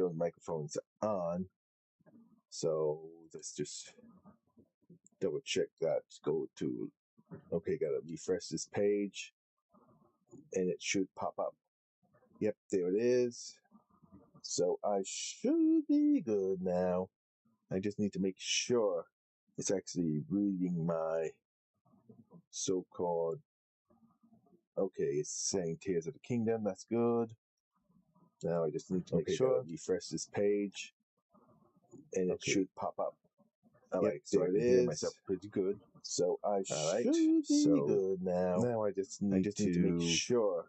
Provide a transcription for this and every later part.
show the microphone's on. So let's just double check that. Go to, okay, gotta refresh this page and it should pop up. Yep, there it is. So I should be good now. I just need to make sure it's actually reading my so-called, okay, it's saying Tears of the Kingdom. That's good. Now I just need to make sure, refresh this page, and it should pop up. All right, so it is myself pretty good. So I should be good now. Now I just need to make sure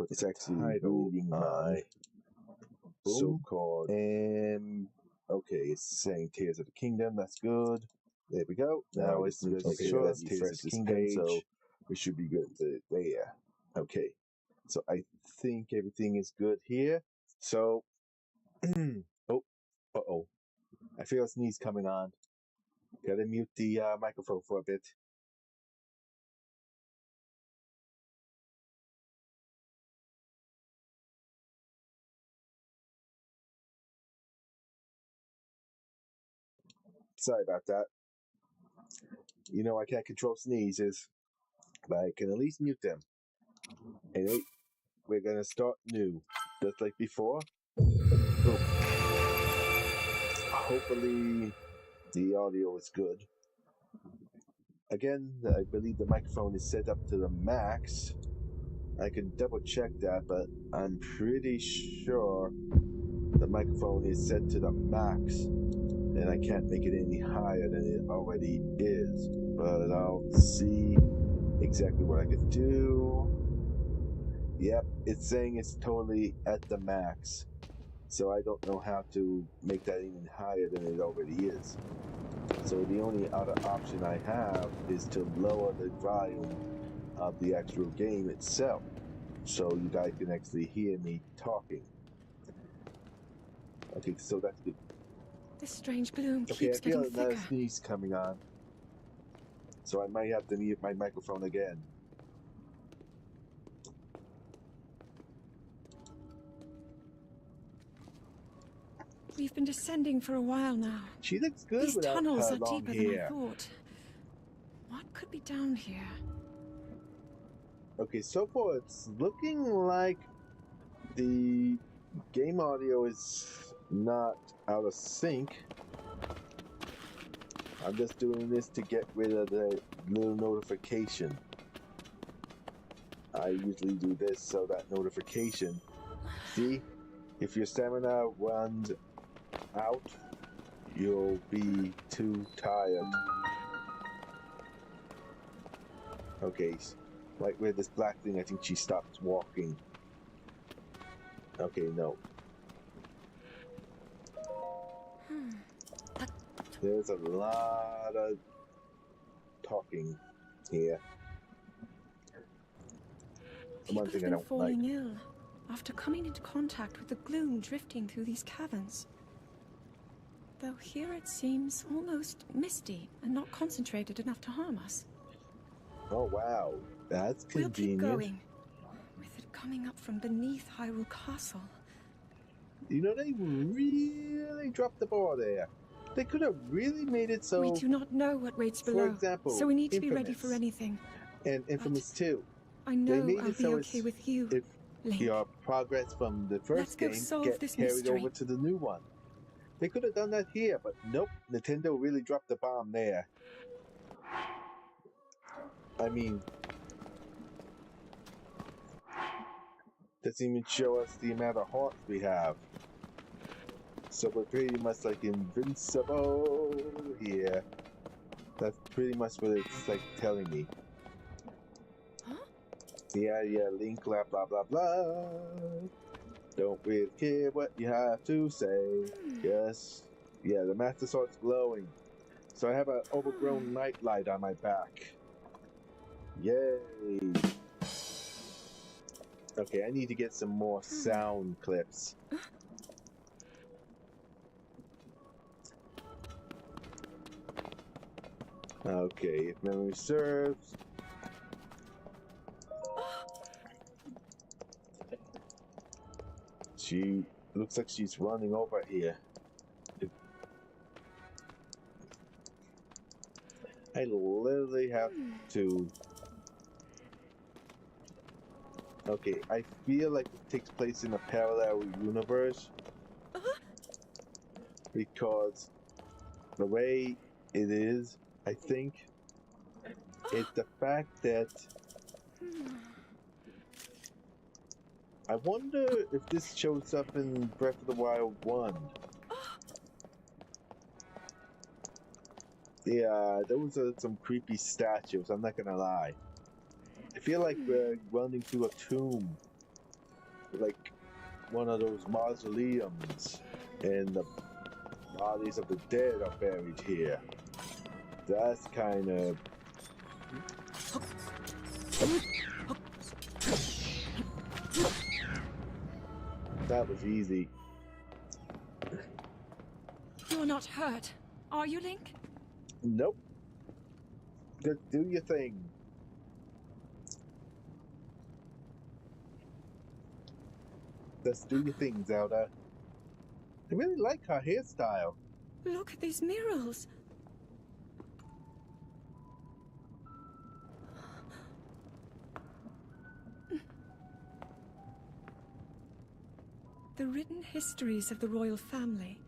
it's actually reading my so-called, and okay, it's saying Tears of the Kingdom. That's good. There we go. Now it's need to make sure that's Tears of the Kingdom, page. So we should be good there. Okay, so I think everything is good here. So, oh, I feel a sneeze coming on. Gotta mute the microphone for a bit. Sorry about that. You know I can't control sneezes, but I can at least mute them. Anyway, we're gonna start new, just like before. Hopefully the audio is good. Again, I believe the microphone is set up to the max. I can double check that, but I'm pretty sure the microphone is set to the max, and I can't make it any higher than it already is. But I'll see exactly what I can do. Yep, it's saying it's totally at the max. So I don't know how to make that even higher than it already is. So the only other option I have is to lower the volume of the actual game itself, so you guys can actually hear me talking. Okay, so that's good. This strange gloom keeps getting thicker. I feel another sneeze coming on, so I might have to mute my microphone again. We've been descending for a while now. She looks good. These without tunnels her are long deeper hair. than I thought. What could be down here? Okay, so far it's looking like the game audio is not out of sync. I'm just doing this to get rid of the little notification. I usually do this so that notification. See, if your stamina runs out, you'll be too tired. Okay, right where this black thing, I think she stopped walking. Okay, no. There's a lot of talking here. People have been falling ill after coming into contact with the gloom drifting through these caverns. Though here it seems almost misty and not concentrated enough to harm us. Oh wow, that's convenient. We'll keep going, with it coming up from beneath Hyrule Castle. You know, they really dropped the ball there. They could have really made it so... We do not know what waits below, for example, so we need to be Infamous. ready for anything. And Infamous 2. I know they made I'll it be so okay with you, if Link. your progress from the first game gets carried over to the new one. They could have done that here, but nope. Nintendo really dropped the bomb there. I mean, doesn't even show us the amount of hearts we have. So we're pretty much like invincible here. That's pretty much what it's like telling me. Huh? Yeah, Link, blah, blah, blah, blah. Don't really care what you have to say. Yes. Yeah, the Master Sword's glowing. So I have an overgrown nightlight on my back. Yay. Okay, I need to get some more sound clips. Okay, if memory serves. Looks like she's running over here. I literally have to... Okay, I feel like it takes place in a parallel universe. Because the way it is, I think, it's the fact that... I wonder if this shows up in Breath of the Wild 1. Yeah, those are some creepy statues, I'm not gonna lie. I feel like we're running through a tomb. Like one of those mausoleums. And the bodies of the dead are buried here. That's kind of... That was easy. You're not hurt, are you, Link? Nope. Just do your thing. Just do your thing, Zelda. I really like her hairstyle. Look at these murals. The written histories of the royal family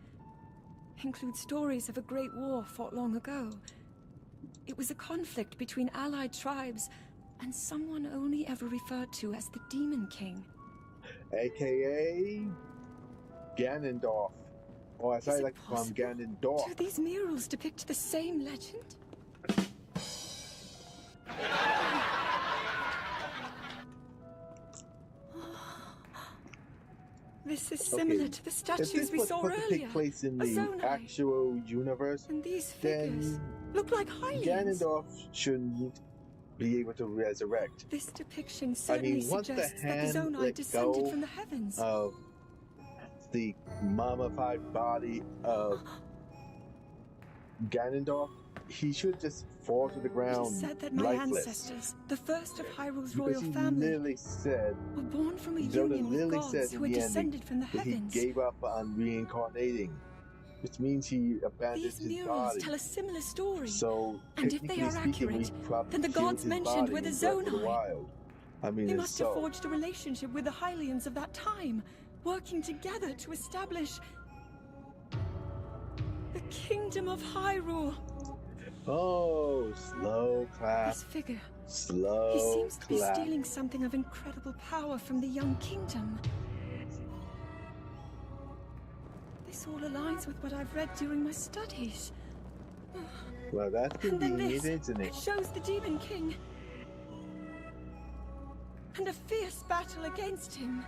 include stories of a great war fought long ago. It was a conflict between allied tribes and someone only ever referred to as the Demon King. AKA Ganondorf. Or as I like to call him, Ganondorf. Do these murals depict the same legend? This is similar to the statues we saw earlier. If this was supposed to take place in the actual universe, and these figures look like Hylians. Ganondorf shouldn't be able to resurrect. This depiction certainly suggests that the Zonai descended from the heavens. Of the mummified body of Ganondorf, he should just fall to the ground. It is said that my ancestors, the first of Hyrule's royal family, were born from a union with gods who had descended from the heavens. He gave up on reincarnating, which means he abandoned his body. These murals tell a similar story. So, and if they are accurate, then the gods mentioned were the Zonai. They must have forged a relationship with the Hylians of that time, working together to establish the Kingdom of Hyrule. Oh, slow clap. This figure. Slow He seems to be clap. stealing something of incredible power from the young kingdom. This all aligns with what I've read during my studies. Well, that's convenient, isn't it? It shows the Demon King. And a fierce battle against him.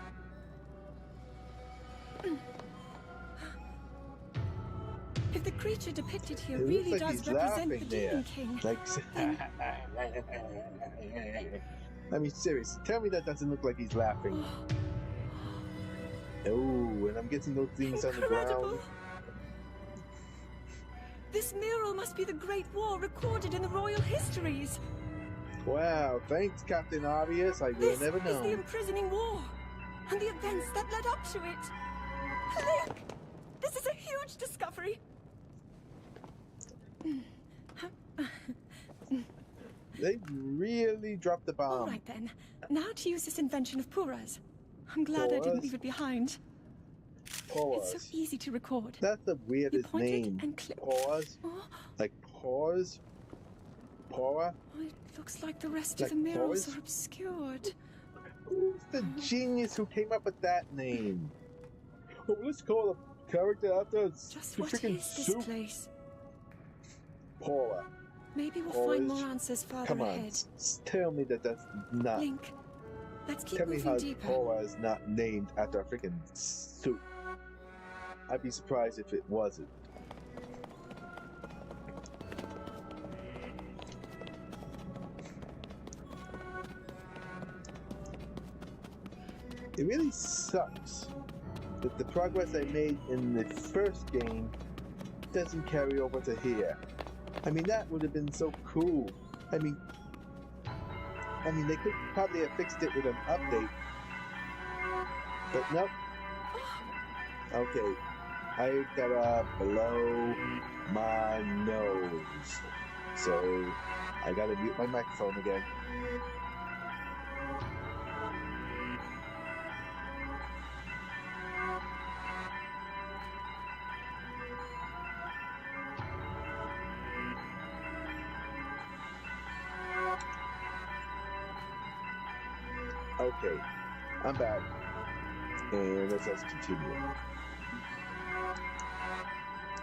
If the creature depicted here really does represent the Demon King, I mean, seriously, tell me that doesn't look like he's laughing. Oh, and I'm getting those things on the ground. This mural must be the Great War recorded in the royal histories. Wow, thanks, Captain Obvious. I will never know. This is the imprisoning war, and the events that led up to it. Link, this is a huge discovery. They really dropped the bomb. All right then. Now to use this invention of Purah's. I'm glad I didn't leave it behind. Pause. It's so easy to record. That's the weirdest name. And click. Pause. Like pause. Pora. Oh, it looks like the rest of the murals are obscured. Who's the genius who came up with that name? Oh, let's call a character after just what is this place? Pora. Maybe we'll find more answers further ahead. Tell me that that's not. Link, let's keep moving deeper. Tell me how Pora is not named after a freaking suit. I'd be surprised if it wasn't. It really sucks that the progress I made in the first game doesn't carry over to here. I mean, that would have been so cool. I mean, they could probably have fixed it with an update. But nope. Okay, I gotta blow my nose. So I gotta mute my microphone again. Okay, I'm back. And let's just continue.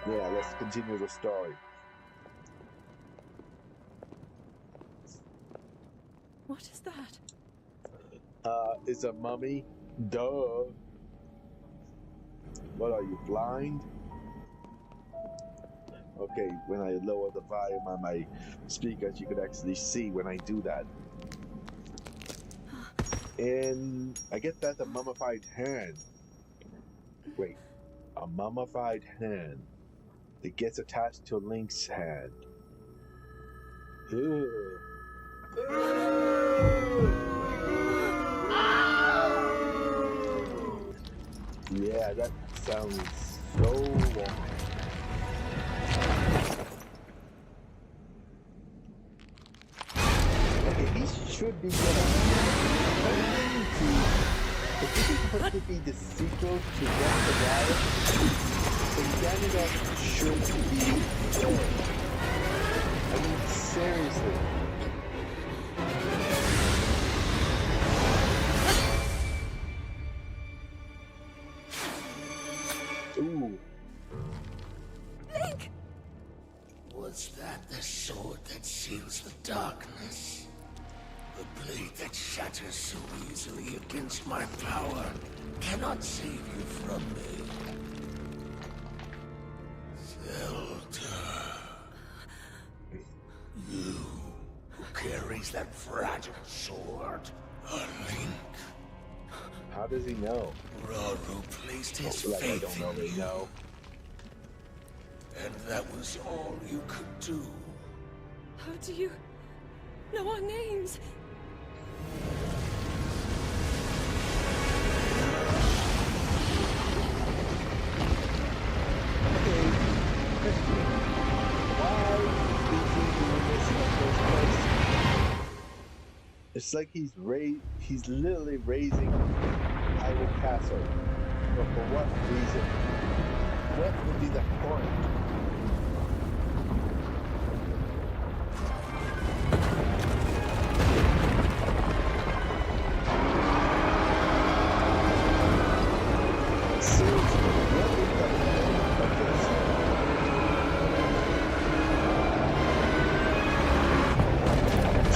Yeah, let's continue the story. What is that? It's a mummy. Duh. What are you, blind? Okay, when I lower the volume on my speakers, you could actually see when I do that. And I guess that's a mummified hand. Wait, a mummified hand. It gets attached to Link's hand. Ugh. Yeah, that sounds so wrong. Okay, he should be getting. If this is supposed to be the sequel to Breath of the Wild, then Ganondorf should be dead. I mean, seriously. Ooh. Link! Was that the sword that seals the darkness? The blade that shatters so easily against my power cannot save you from me. Zelda. You who carries that fragile sword. A Link. How does he know? Rauru placed his Like I faith don't know, in they you. know. And that was all you could do. How do you know our names? It's like he's literally raising Hyrule Castle. But for what reason? What would be the point? Seriously, what is the point of this?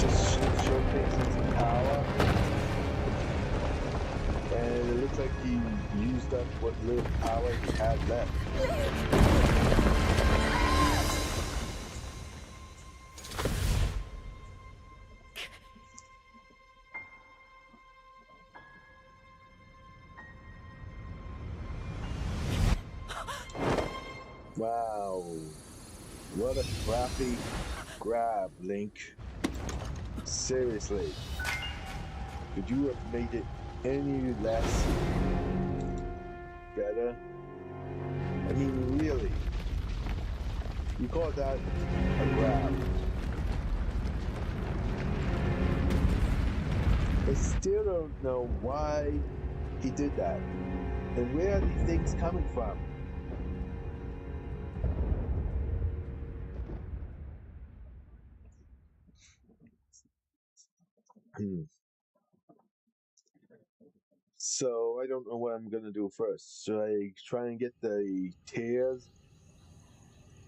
Just showcasing some power. And it looks like he used up what little power he had left. Wow. What a crappy grab, Link. Seriously. Could you have made it any less better? I mean, really. You call that a grab? I still don't know why he did that. And where are these things coming from? So I don't know what I'm gonna do first. Should I try and get the tears?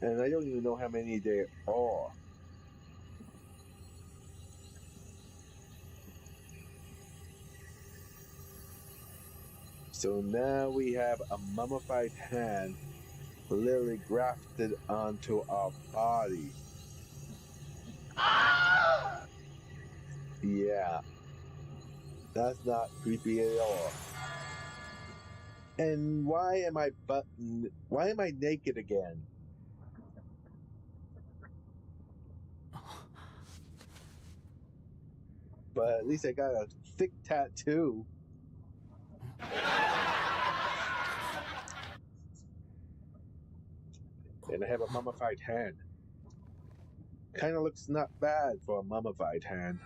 And I don't even know how many there are. So now we have a mummified hand literally grafted onto our body. Yeah. That's not creepy at all. And why am I naked again? But at least I got a thick tattoo. And I have a mummified hand. Kind of looks not bad for a mummified hand.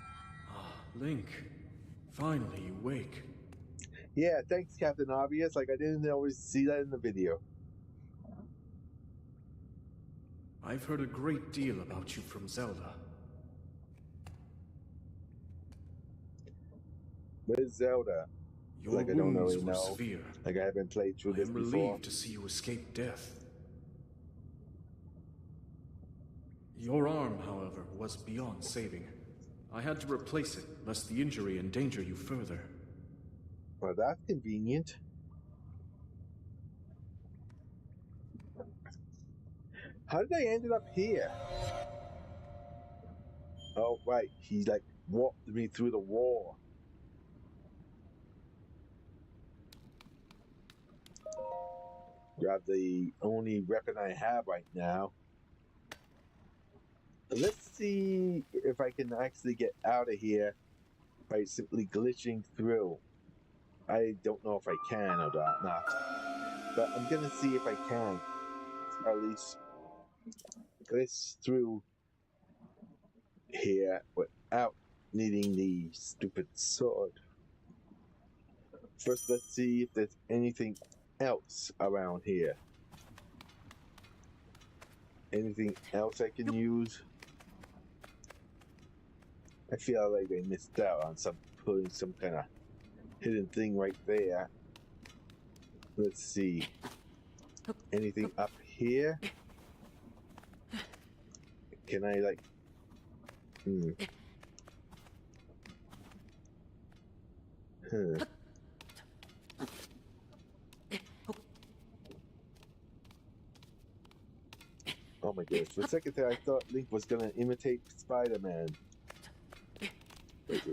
Ah, Link. Finally you wake. Yeah, thanks, Captain Obvious. Like, I didn't always see that in the video. I've heard a great deal about you from Zelda. Where's Zelda? Your Like, I don't wounds really were know. severe. Like, I haven't played through I this am before. relieved to see you escape death. Your arm, however, was beyond saving. I had to replace it, lest the injury endanger you further. Well, that's convenient. How did I end up here? Oh, right. He, like, walked me through the wall. Grab the only weapon I have right now. Let's see if I can actually get out of here by simply glitching through. I don't know if I can or not, but I'm gonna see if I can at least glitch through here without needing the stupid sword. First, let's see if there's anything else around here. Anything else I can use? I feel like I missed out on putting some kind of hidden thing right there. Let's see. Anything up here? Can I, like... Oh my goodness. For a second there, I thought Link was gonna imitate Spider-Man. Wait.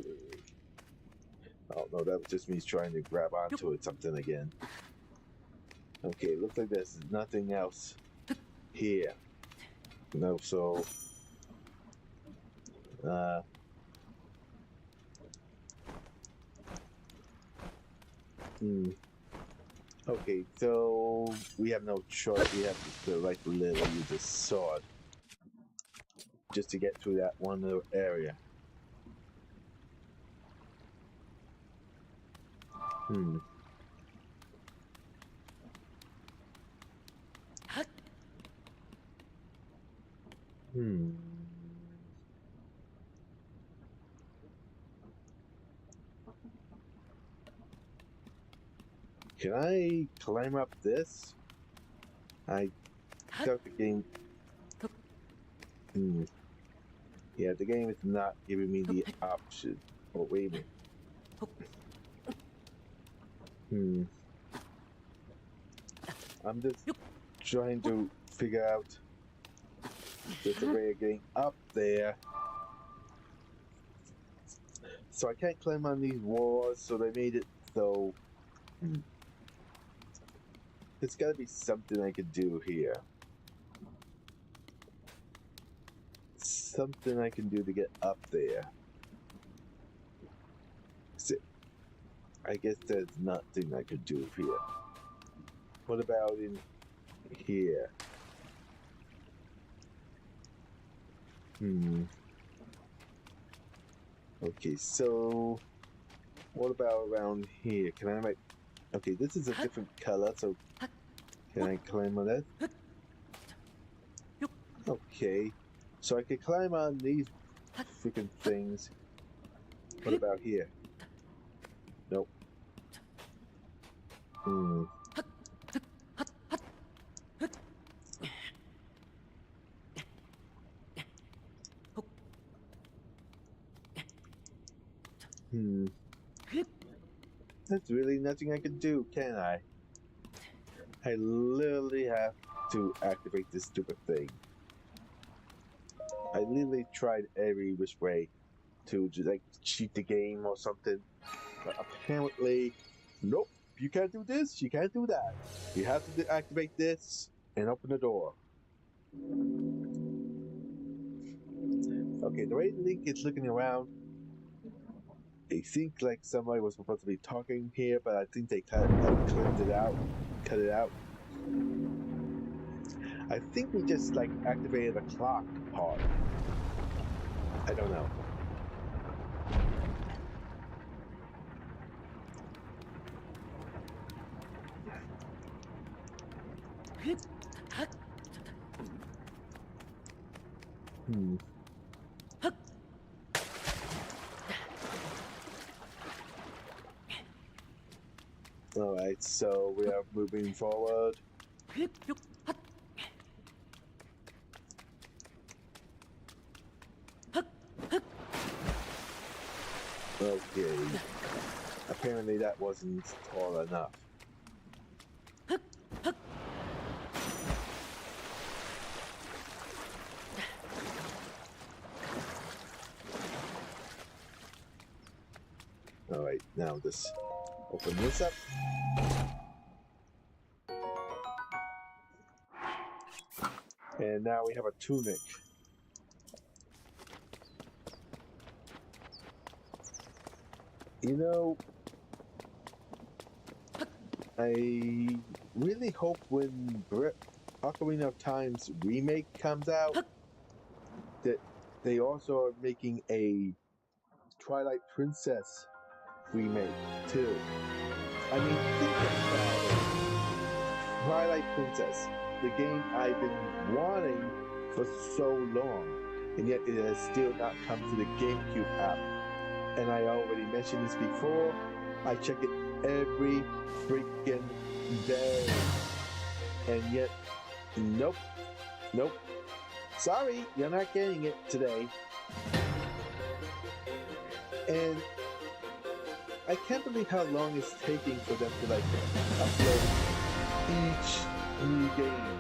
Oh no, that was just me trying to grab onto it something again. Okay, looks like there's nothing else here. No, so... Okay, so we have no choice. We have to like literally use a sword just to get through that one little area. Can I climb up this? I doubt the game... Yeah, the game is not giving me the option. Oh, wait a minute. I'm just trying to figure out there's a way of getting up there. So I can't climb on these walls, so they made it so... There's gotta be something I could do here. Something I can do to get up there. I guess there's nothing I could do here. What about in here? Okay, so what about around here? Can I make... Okay, this is a different color, so can I climb on that? Okay, so I could climb on these freaking things. What about here? Nope. There's really nothing I can do, can I? I literally have to activate this stupid thing. I literally tried every which way to just like cheat the game or something, but apparently, nope. You can't do this. You can't do that. You have to activate this and open the door. Okay, the way Link is looking around, it seems like somebody was supposed to be talking here, but I think they cut it out. I think we just like activated the clock part. I don't know. Alright, so we are moving forward. Okay. Apparently that wasn't tall enough. Alright, now just open this up. And now we have a tunic. You know, I really hope when Ocarina of Time's remake comes out that they also are making a Twilight Princess remake too. I mean, think about it. Twilight Princess, the game I've been wanting for so long, and yet it has still not come to the GameCube app. And I already mentioned this before, I check it every freaking day. And yet, nope. Sorry, you're not getting it today. And I can't believe how long it's taking for them to like upload each new game.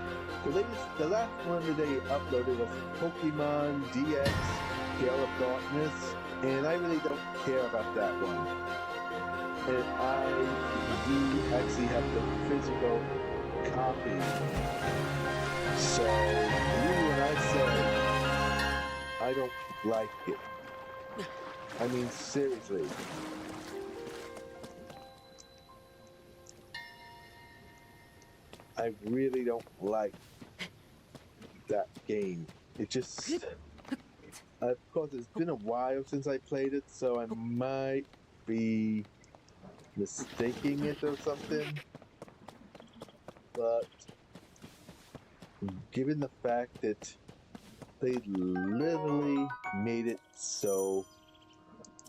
The last one that they uploaded was Pokemon DX Gale of Darkness, and I really don't care about that one. And I do actually have the physical copy. So, when I say I don't like it, I mean seriously. I really don't like that game. It just... Of course, it's been a while since I played it, so I might be mistaking it or something. But given the fact that they literally made it so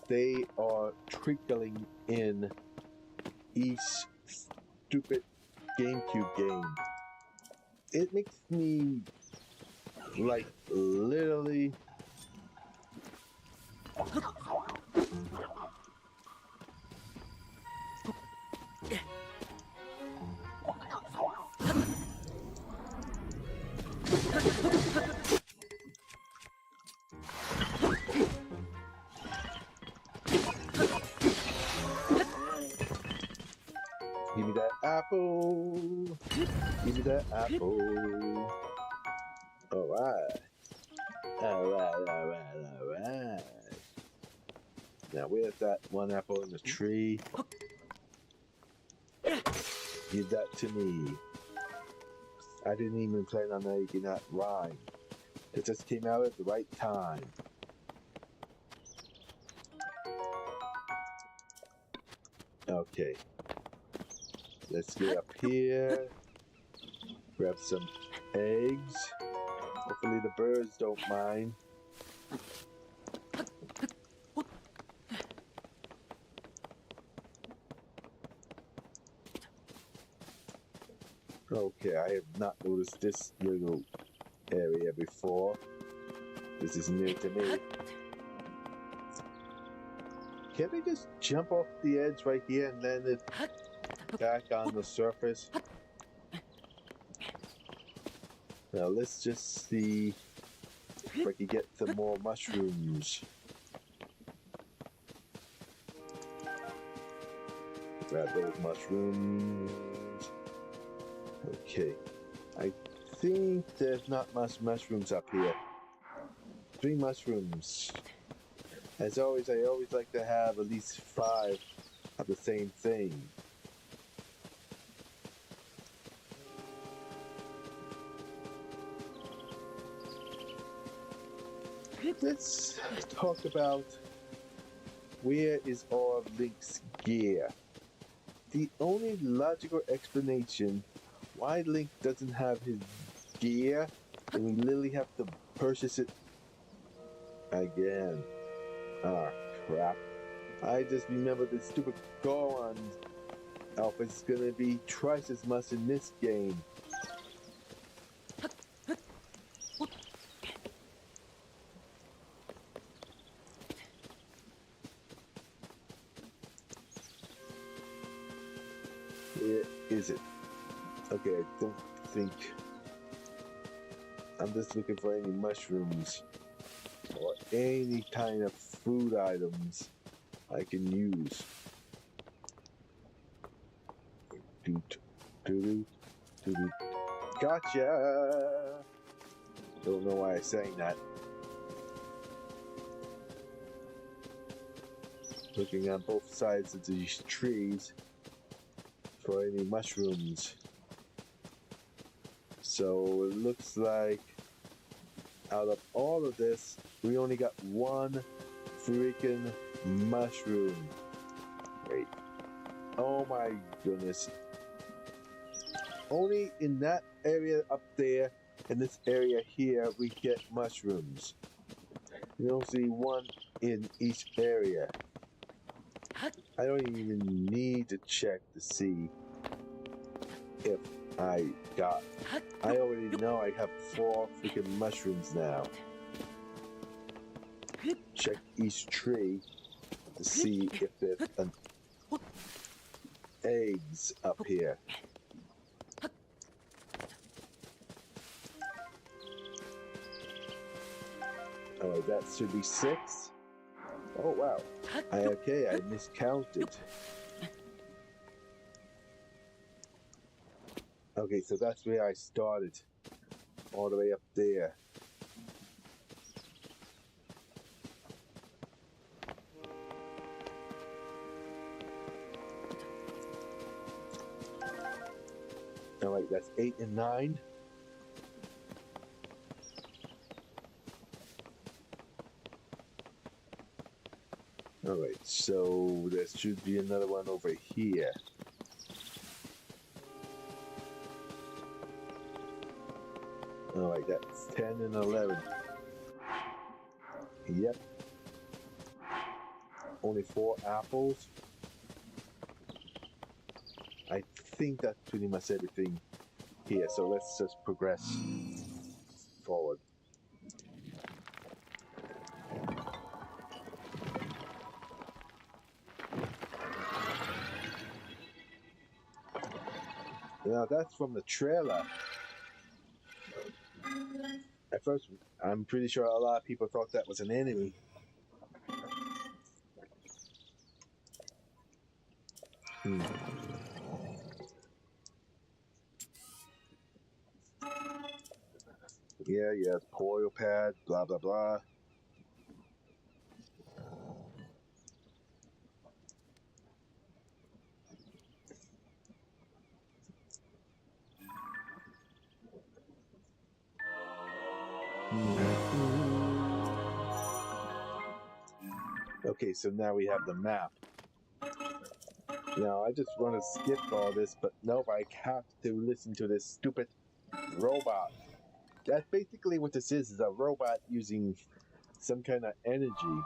they are trickling in each stupid GameCube game, it makes me like literally give me that apple. Give me that apple. Alright. Alright. Now where's that one apple in the tree? Give that to me. I didn't even plan on making that rhyme. It just came out at the right time. Okay. Let's get up here. Grab some eggs. Hopefully the birds don't mind. Okay, I have not noticed this little area before. This is new to me. Can't I just jump off the edge right here and land it back on the surface? Now let's just see if I can get some more mushrooms. Grab those mushrooms. Okay, I think there's not much mushrooms up here. 3 mushrooms. As always, I always like to have at least 5 of the same thing. let's talk about where is all of Link's gear. The only logical explanation why Link doesn't have his gear and we literally have to purchase it again. Ah, crap. I just remember the stupid Goron outfit is gonna be twice as much in this game. Where is it? Okay, I don't think. I'm just looking for any mushrooms or any kind of food items I can use. Gotcha! Don't know why I'm saying that. Looking on both sides of these trees for any mushrooms. So it looks like out of all of this, we only got one freaking mushroom. Wait. Oh my goodness. Only in that area up there, in this area here, we get mushrooms. We don't see one in each area. I don't even need to check to see if I got. I already know I have 4 freaking mushrooms now. Check each tree to see if there's an eggs up here. Oh, that should be 6. Oh wow. Okay, I miscounted. Okay, so that's where I started. All the way up there. Alright, that's 8 and 9. Alright, so there should be another one over here. Alright, that's 10 and 11. Yep. Only 4 apples. I think that's pretty much everything here, so let's just progress forward. Now that's from the trailer. At first, I'm pretty sure a lot of people thought that was an enemy. Yeah, coil pad, blah blah blah. Okay, so now we have the map. Now I just want to skip all this, but nope, I have to listen to this stupid robot. That's basically what this is a robot using some kind of energy.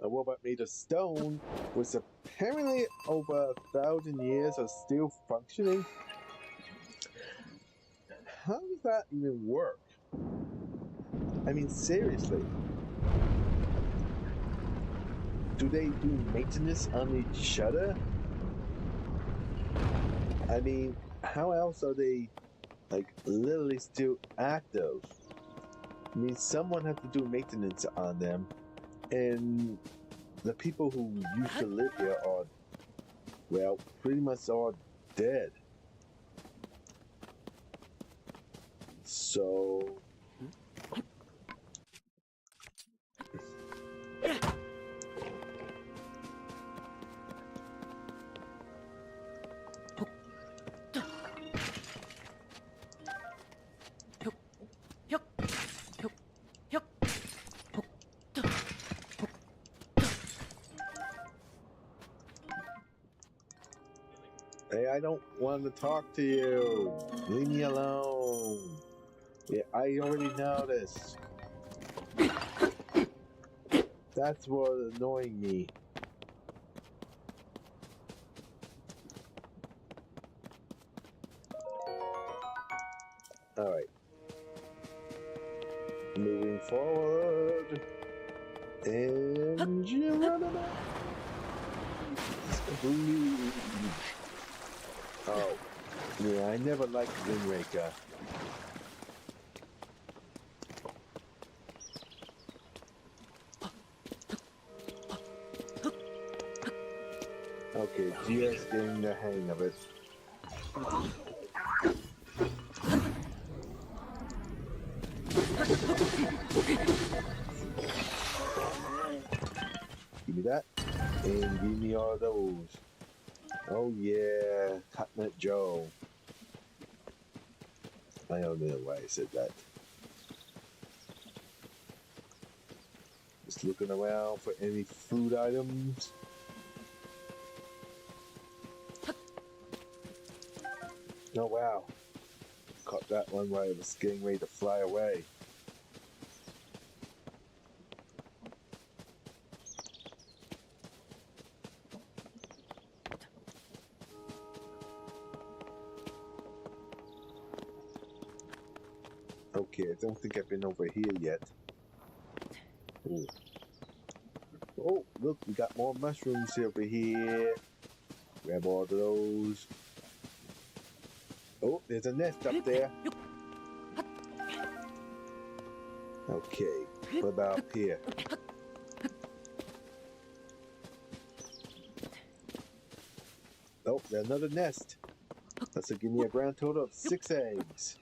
A robot made of stone was apparently over 1,000 years of still functioning. How does that even work? I mean, seriously. Do they do maintenance on each other? I mean, how else are they, like, literally still active? I mean, someone has to do maintenance on them, and the people who used to live here are, well, pretty much all dead. So... I don't want to talk to you. Leave me alone. Yeah, I already know this. That's what's annoying me. Alright. Moving forward. And Geronimo. Oh. Yeah, I never liked Wind Raker. Okay, just getting the hang of it. Give me that, and give me all those. Oh yeah, Cutlet Joe. I don't know why I said that. Just looking around for any food items. Oh wow, caught that one while it was getting ready to fly away. Okay, I don't think I've been over here yet. Ooh. Oh, look, we got more mushrooms over here. Grab all of those. Oh, there's a nest up there. Okay, what about up here? Oh, there's another nest. That's gonna give me a grand total of 6 eggs.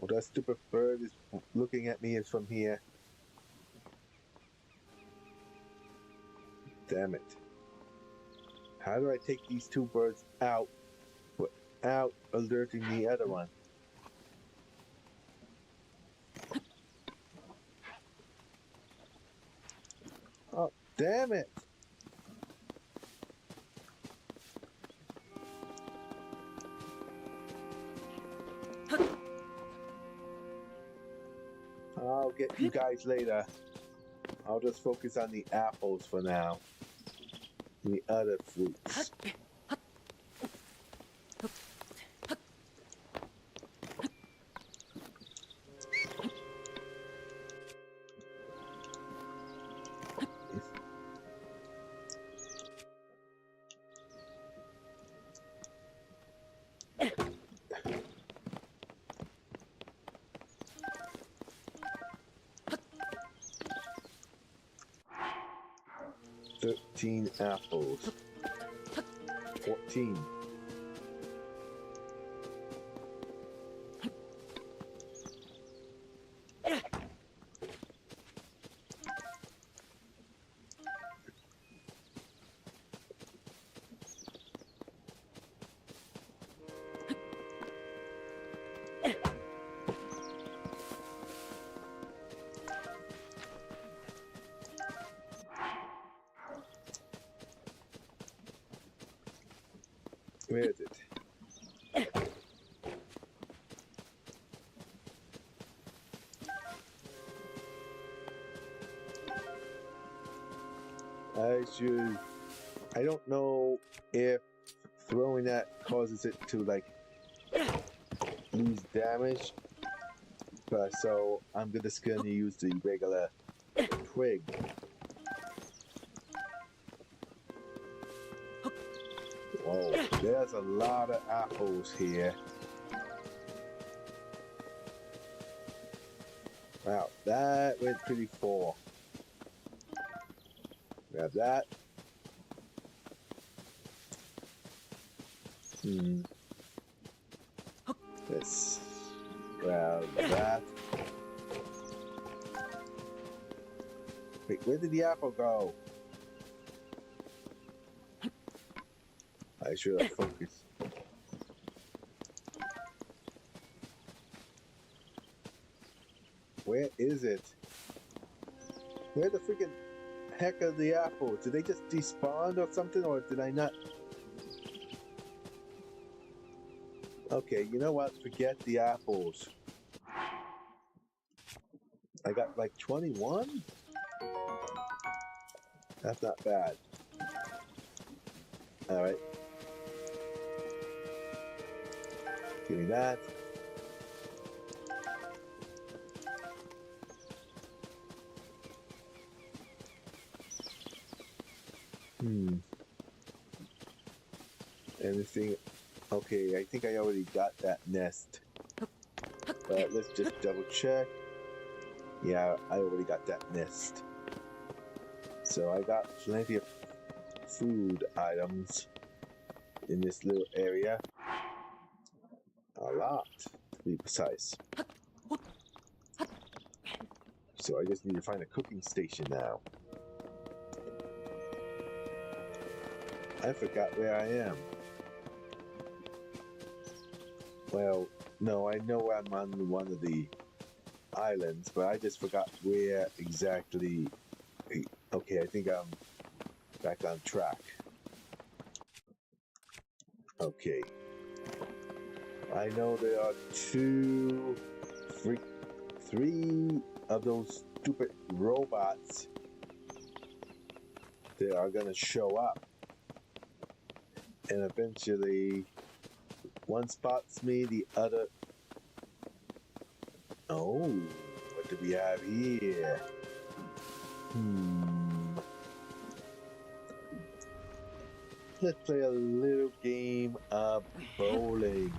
Oh, that stupid bird is looking at me from here. Damn it. How do I take these two birds out without alerting the other one? Oh, damn it! I'll get you guys later. I'll just focus on the apples for now. And the other fruits. Apples. 14. Where is it? I don't know if throwing that causes it to like lose damage, but so I'm just gonna use the regular twig. Whoa, there's a lot of apples here. Wow, that went pretty full. Grab that. Let's grab that. Wait, where did the apple go? should have focused. Where is it? Where the freaking heck are the apples? Did they just despawn or something, or did I not? Okay, you know what? Forget the apples. I got like 21? That's not bad. Alright. Give me that. Anything? Okay, I think I already got that nest. But let's just double check. Yeah, I already got that nest. So I got plenty of food items in this little area. A lot, to be precise. So I just need to find a cooking station now. I forgot where I am. Well, no, I know I'm on one of the islands, but I just forgot where exactly. Okay, I think I'm back on track. Okay. I know there are three of those stupid robots that are gonna show up. And eventually, one spots me, the other... Oh, what do we have here? Let's play a little game of bowling.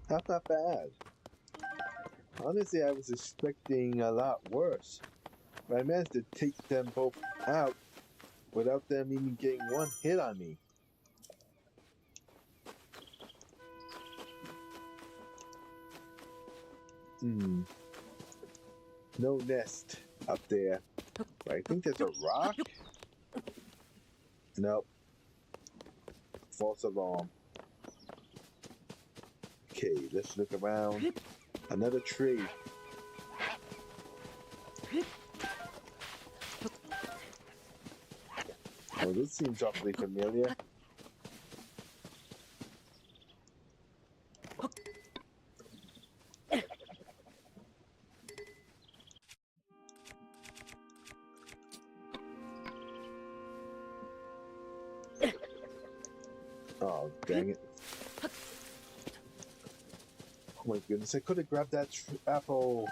That's not bad. Honestly, I was expecting a lot worse. But I managed to take them both out without them even getting one hit on me. No nest up there. But I think there's a rock? Nope. False alarm. Okay, let's look around. Another tree. Oh, this seems awfully familiar. Oh, dang it. Oh my goodness, I could have grabbed that apple.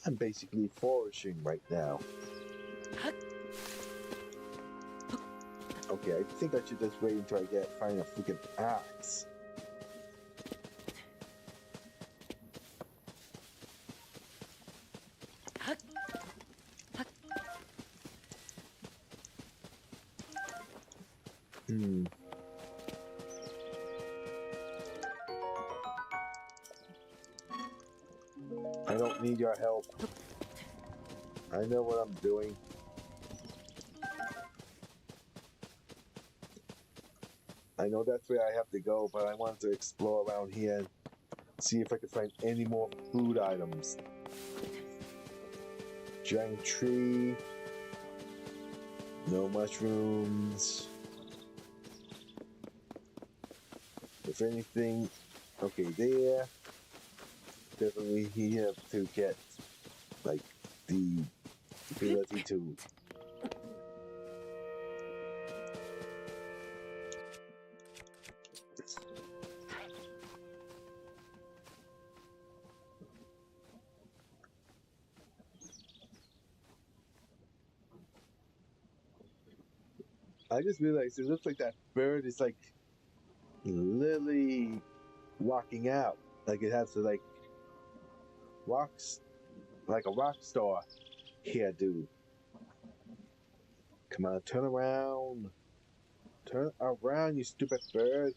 I'm basically foraging right now. Okay, I think I should just wait until I find a freaking axe. I don't need your help. I know what I'm doing. I know that's where I have to go, but I want to explore around here and see if I can find any more food items. Giant tree. No mushrooms. If anything, okay, there. Definitely here to get, like, the ability to... I just realized it looks like that bird is like literally walking out. Like it has to like walks like a rock star hairdo. Come on, turn around. Turn around, you stupid bird.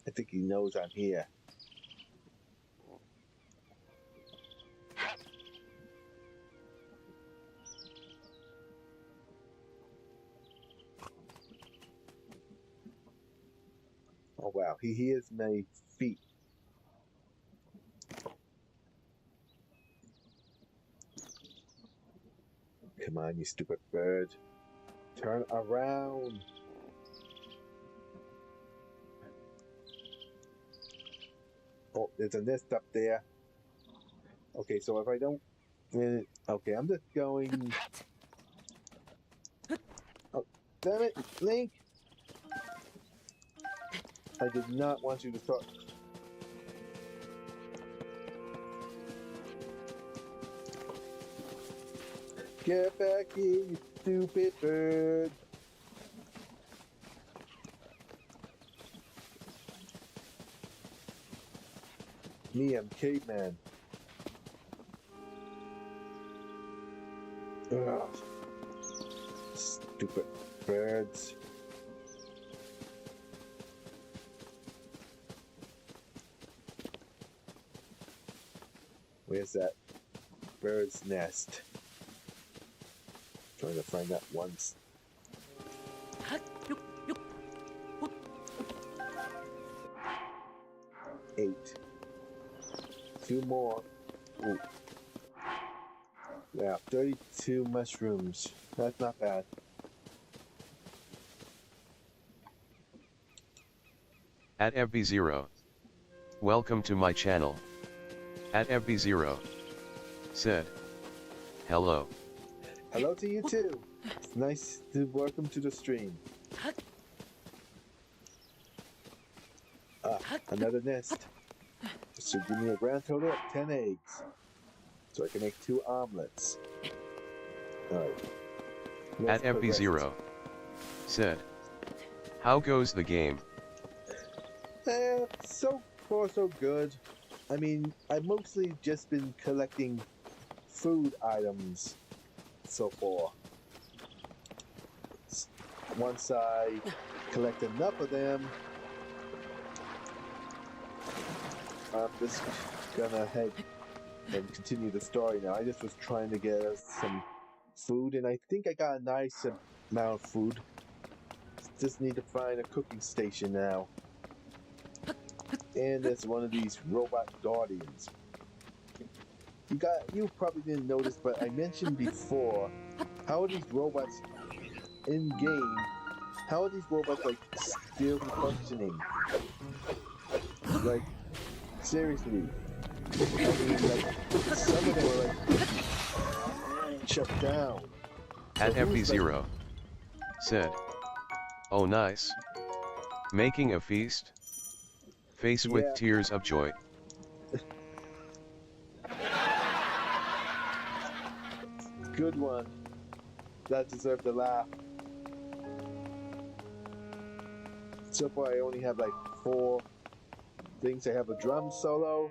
I think he knows I'm here. Oh wow, he hears my feet. Come on, you stupid bird. Turn around. Oh, there's a nest up there. Okay, so if I don't... Okay, I'm just going... Oh, damn it, Link! I did not want you to start... Get back here, you stupid bird! Me, I'm caveman. Ugh. Stupid birds. Where's that bird's nest? Trying to find that once. 8. 2 more. Ooh. Yeah, 32 mushrooms. That's not bad. At FB0. Welcome to my channel. At FB0. Said. Hello. Hello to you too. It's nice to welcome to the stream. Another nest. This should give me a grand total of 10 eggs. So I can make 2 omelets. Alright. At FB0. Said. How goes the game? So far so good. I mean, I've mostly just been collecting food items so far. Once I collect enough of them, I'm just gonna head and continue the story now. I just was trying to get us some food, and I think I got a nice amount of food. Just need to find a cooking station now. And there's one of these robot guardians. You probably didn't notice, but I mentioned before, how are these robots in game? How are these robots like still functioning? Like seriously, I mean, like some of them are like shut down. At FB0. Said. Oh nice. Making a feast? Face with tears of joy. Good one. That deserved a laugh. So far I only have like 4 things. I have a drum solo,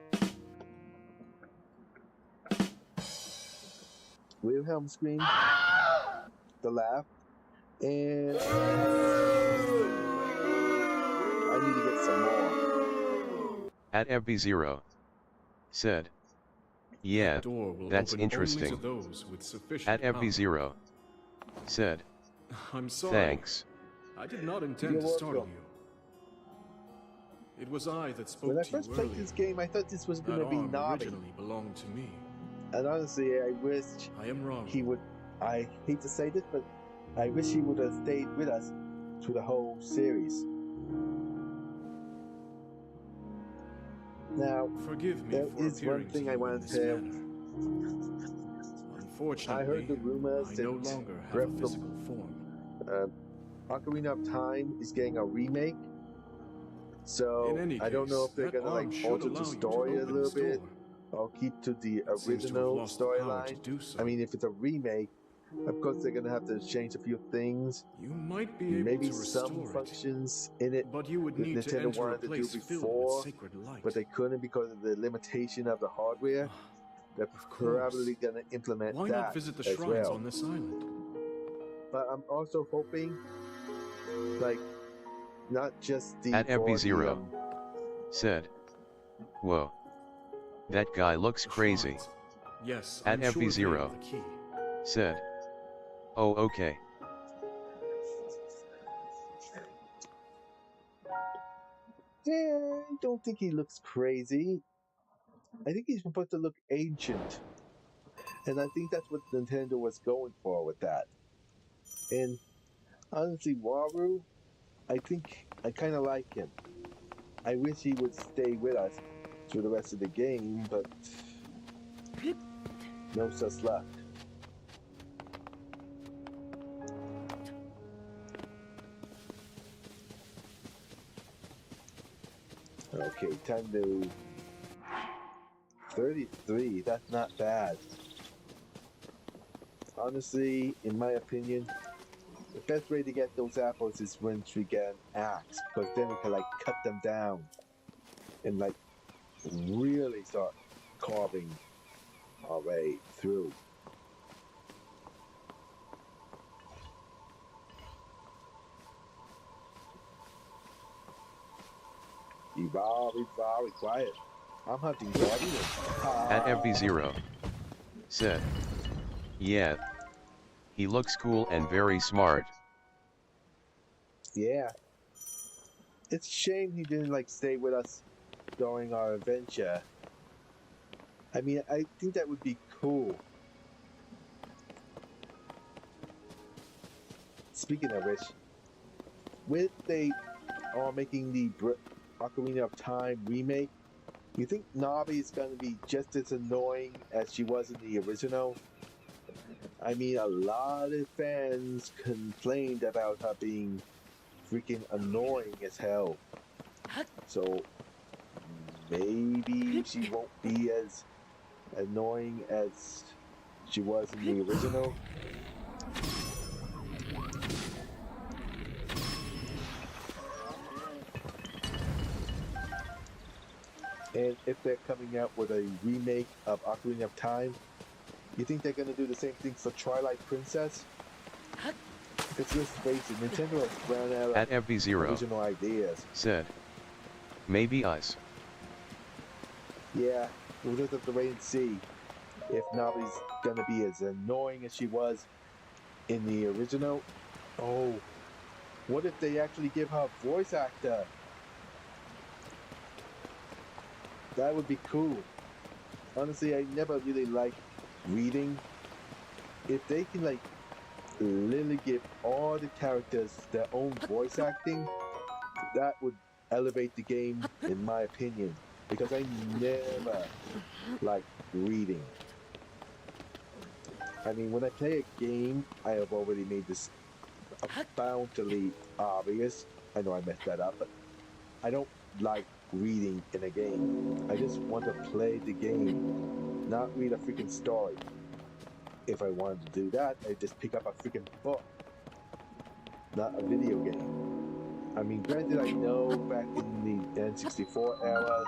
Wilhelm scream, the laugh, and I need to get some more. At FB0. Said. Yeah, that's interesting. At FB0. Said. I'm sorry. Thanks. I did not intend to startle you. It was I that spoke when I to you first played this game, I thought this was going to be That arm Navi. originally belonged to me. And honestly, I wish I am wrong. he would. I hate to say this, but I wish he would have stayed with us through the whole series. Now, Forgive me there for is one appearing thing to I you wanted in to this tell. manner. Unfortunately, I heard the rumors I that no longer have Breath a of- physical form. Ocarina of Time is getting a remake, so In any I don't know case, if they're that gonna arm like should alter allow the you to story a open little this bit, door. or keep to the It seems to have original lost the power to storyline. do so. I mean, if it's a remake, Of course, they're gonna have to change a few things. You might be able maybe to restore some functions in it but you would need Nintendo to enter wanted to do before, but they couldn't because of the limitation of the hardware. They're probably gonna implement Why that not visit the as shrines well. on this island? But I'm also hoping, like, not just the at FB0 said, "Whoa, that guy looks crazy." Yes, at FB0 said, "Oh, okay." Yeah, I don't think he looks crazy. I think he's supposed to look ancient. And I think that's what Nintendo was going for with that. And honestly, Waru, I think I kind of like him. I wish he would stay with us through the rest of the game, but no such luck. Okay, time to 33. That's not bad. Honestly, in my opinion, the best way to get those apples is when we get an axe, because then we can like cut them down and like really start carving our way through. Evolve, quiet. I'm hunting guardians. At FB0 said, "Yeah, he looks cool and very smart." Yeah. It's a shame he didn't like stay with us during our adventure. I mean, I think that would be cool. Speaking of which, with they are making the Ocarina of Time remake, you think Navi is going to be just as annoying as she was in the original? I mean, a lot of fans complained about her being freaking annoying as hell. So maybe she won't be as annoying as she was in the original. And if they're coming out with a remake of Ocarina of Time, you think they're going to do the same thing for Twilight Princess? Because let's face it, Nintendo has run out at of FB0 original ideas. Said, "Maybe us." Yeah, we'll just have to wait and see if Navi's going to be as annoying as she was in the original. Oh, what if they actually give her a voice actor? That would be cool. Honestly, I never really liked reading. If they can like literally give all the characters their own voice acting, that would elevate the game in my opinion. Because I never liked reading. I mean, when I play a game, I have already made this abundantly obvious. I know I messed that up, but I don't like reading in a game. I just want to play the game, not read a freaking story. If I wanted to do that, I'd just pick up a freaking book, not a video game. I mean, granted, I know back in the N64 eras,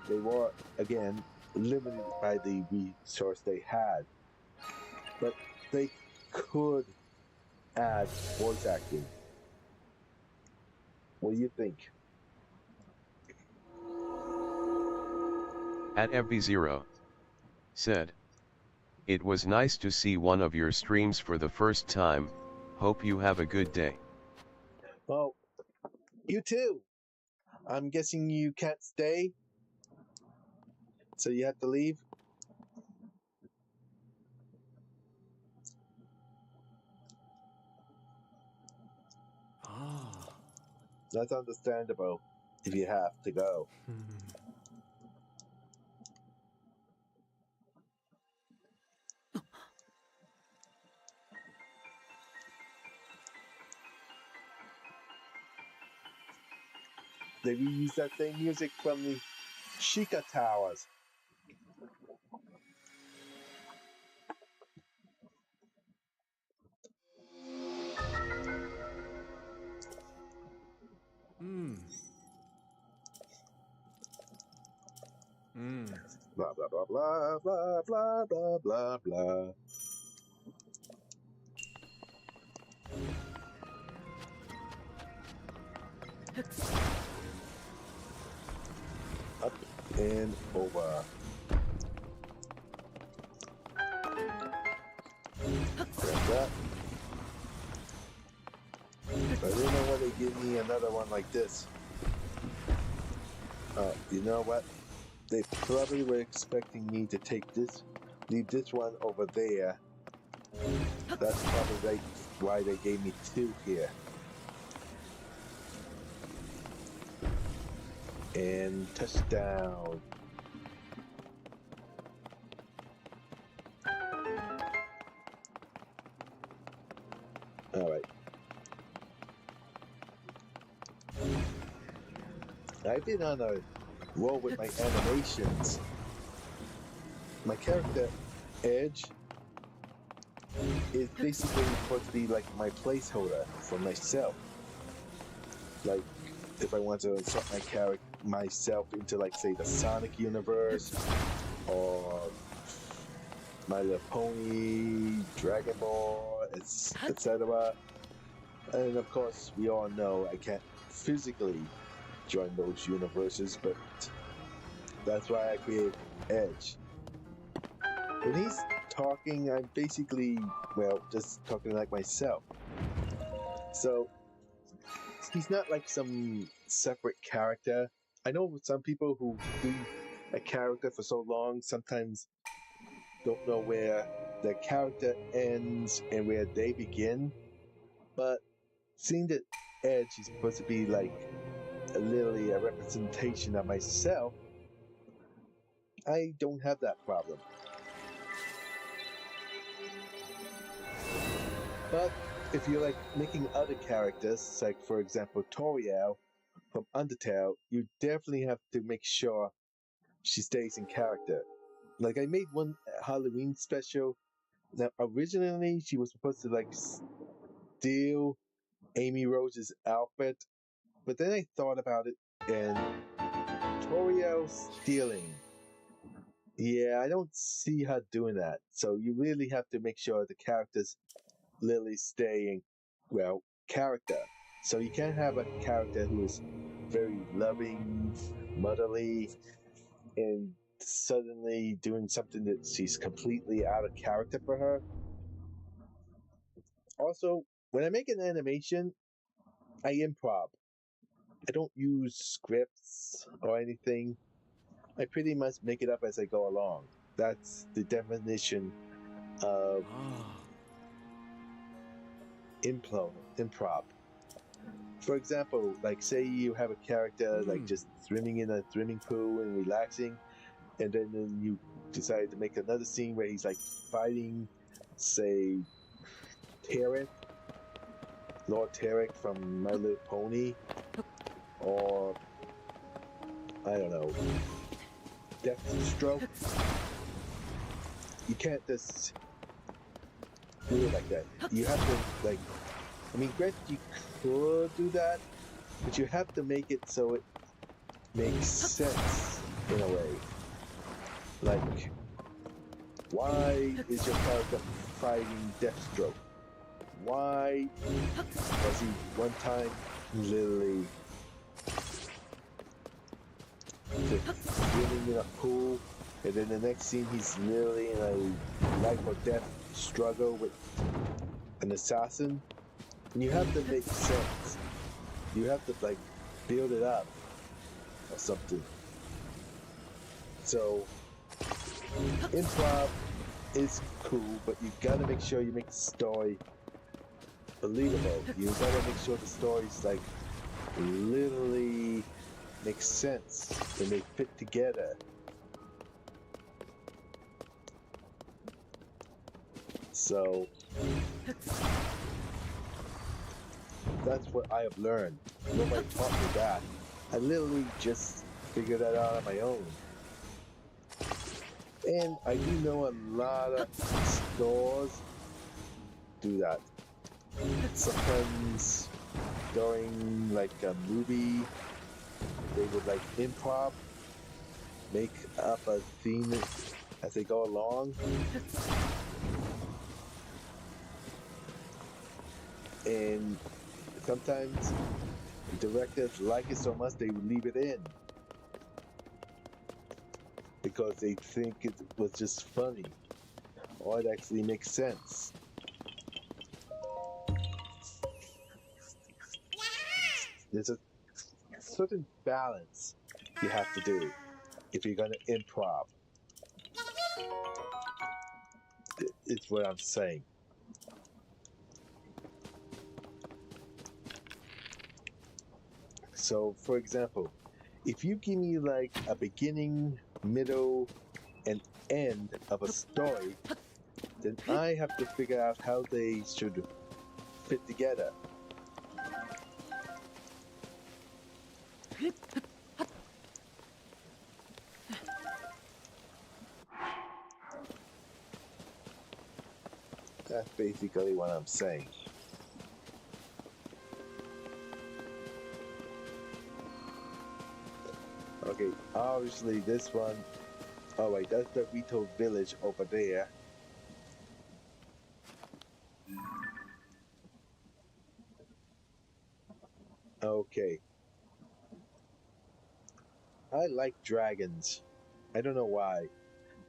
they were, again, limited by the resource they had. But they could add voice acting. What do you think? At FB0 said, "It was nice to see one of your streams for the first time. Hope you have a good day." Well, you too. I'm guessing you can't stay, so you have to leave. Ah. That's understandable if you have to go. They reused that same music from the Sheikah Towers. Blah blah blah blah blah blah blah blah blah. Up and over. Grab that. I don't know why they give me another one like this. You know what? They probably were expecting me to take this, leave this one over there. That's probably why they gave me two here. And touchdown. Alright. I've been on a roll with my animations. My character, Edge, is basically supposed to be like my placeholder for myself. Like, if I want to insert myself into, like, say, the Sonic universe, or My Little Pony, Dragon Ball, etc. And of course, we all know I can't physically join those universes, but that's why I create Edge. When he's talking, I'm basically, well, just talking like myself. So, he's not like some separate character. I know some people who do a character for so long sometimes don't know where their character ends and where they begin. But seeing that Edge is supposed to be like literally a representation of myself, I don't have that problem. But if you're like making other characters, like for example Toriel from Undertale, you definitely have to make sure she stays in character. Like I made one Halloween special. Now originally she was supposed to like steal Amy Rose's outfit, but then I thought about it and Toriel stealing. Yeah, I don't see her doing that. So you really have to make sure the characters literally stay in, well, character. So you can't have a character who is very loving, motherly, and suddenly doing something that she's completely out of character for her. Also, when I make an animation, I improv. I don't use scripts or anything. I pretty much make it up as I go along. That's the definition of improv. For example, like say you have a character like just swimming in a swimming pool and relaxing, and then you decide to make another scene where he's like fighting, say, Tarek, Lord Tarek from My Little Pony, or I don't know, Deathstroke. You can't just do it like that. You have to, like, I mean, granted, you could do that, but you have to make it so it makes sense in a way. Like, why is your character fighting Deathstroke? Why was he one time literally swimming in a pool, and then the next scene he's literally in a life or death struggle with an assassin? And you have to make sense. You have to like build it up or something. So improv is cool, but you gotta make sure you make the story believable. You gotta make sure the story's like literally makes sense and they fit together. So that's what I have learned. Nobody taught me that. I literally just figured that out on my own. And I do know a lot of stores do that. Sometimes during like a movie, they would like improv. make up a theme as they go along. And sometimes directors like it so much they leave it in because they think it was just funny or it actually makes sense. There's a certain balance you have to do if you're going to improv. It's what I'm saying. So, for example, if you give me like a beginning, middle, and end of a story, then I have to figure out how they should fit together. That's basically what I'm saying. Okay, obviously this one, oh wait, that's the Rito village over there. Okay. I like dragons. I don't know why.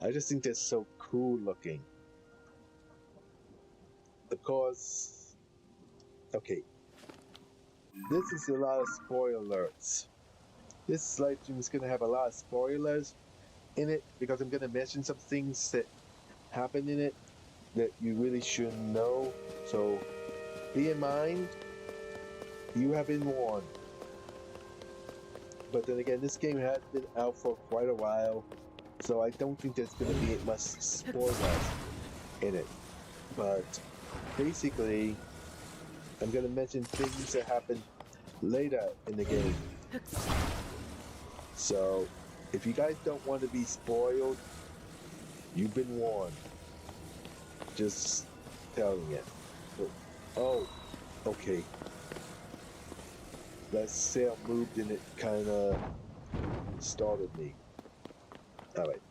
I just think they're so cool looking. Of course, okay. This is a lot of spoilers. This live stream is going to have a lot of spoilers in it because I'm going to mention some things that happen in it that you really shouldn't know. So be in mind, you have been warned. But then again, this game has been out for quite a while, so I don't think there's going to be much spoilers in it. But basically, I'm going to mention things that happen later in the game. So, if you guys don't want to be spoiled, you've been warned. Just telling it. Oh, okay. That sail moved and it kind of startled me. Alright.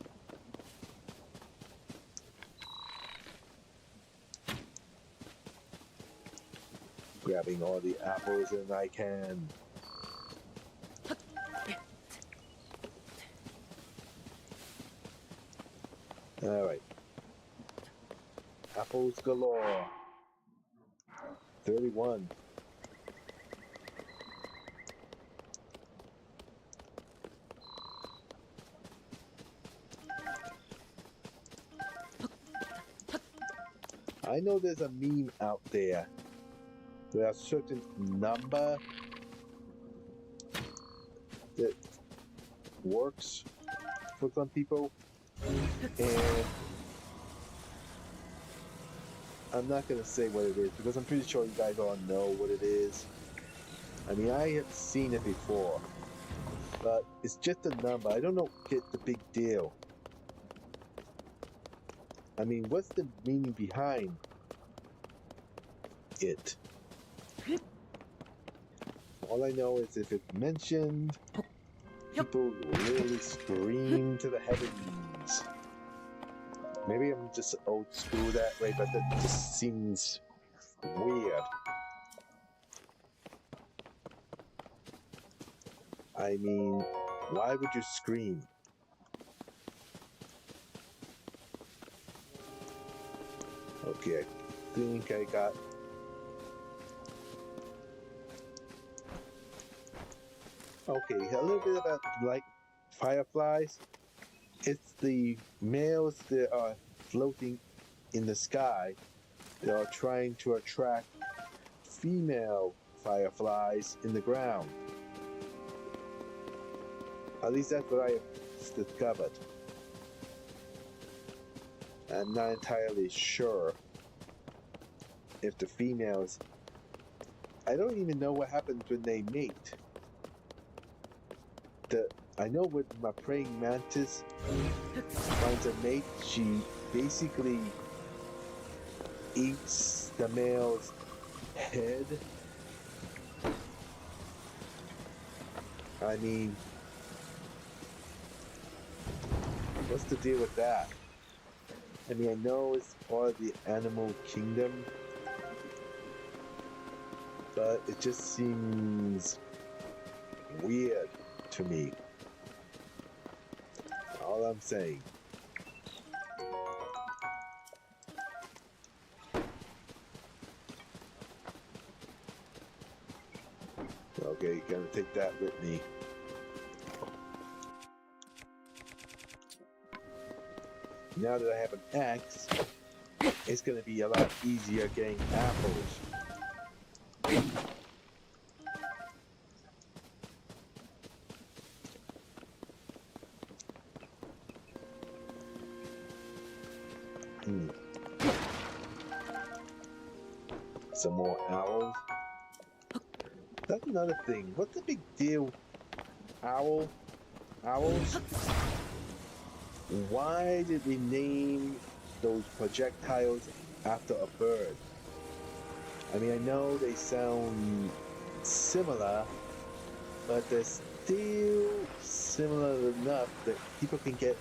Grabbing all the apples and I can. Alright. Apples galore. 31. I know there's a meme out there. There are certain number that works for some people, and I'm not gonna say what it is because I'm pretty sure you guys all know what it is. I mean, I have seen it before, but it's just a number. I don't know get the big deal. I mean, what's the meaning behind it? All I know is if it's mentioned, people literally scream to the heavens. Maybe I'm just old school that way, but that just seems weird. I mean, why would you scream? Okay, I think I got... Okay, a little bit about like fireflies. It's the males that are floating in the sky that are trying to attract female fireflies in the ground. At least that's what I have discovered. I'm not entirely sure if the females... I don't even know what happens when they mate. I know when my praying mantis finds a mate, she basically eats the male's head. I mean, What's the deal with that? I mean, I know it's part of the animal kingdom, but it just seems weird to me. All I'm saying. Okay, gonna take that with me. Now that I have an axe, it's gonna be a lot easier getting apples. Some more owls. That's another thing. What's the big deal? Owls? Why did they name those projectiles after a bird? I mean, I know they sound similar, but they're still similar enough that people can get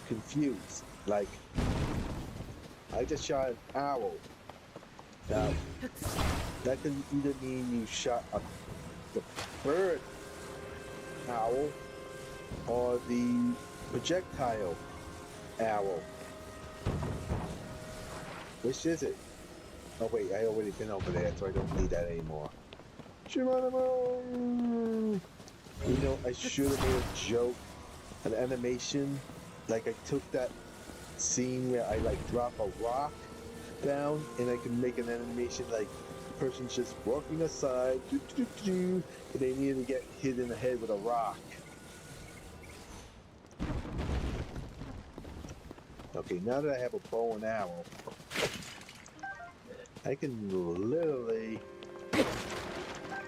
confused. Like, I just shot an owl. Now, that can either mean you shot the bird owl or the projectile owl. Which is it? Oh wait, I already been over there, so I don't need that anymore. Geronimo! You know, I should have made a joke, an animation. Like I took that scene where I like drop a rock down, and I can make an animation like the person's just walking aside, and they nearly get hit in the head with a rock. Okay, now that I have a bow and arrow, I can literally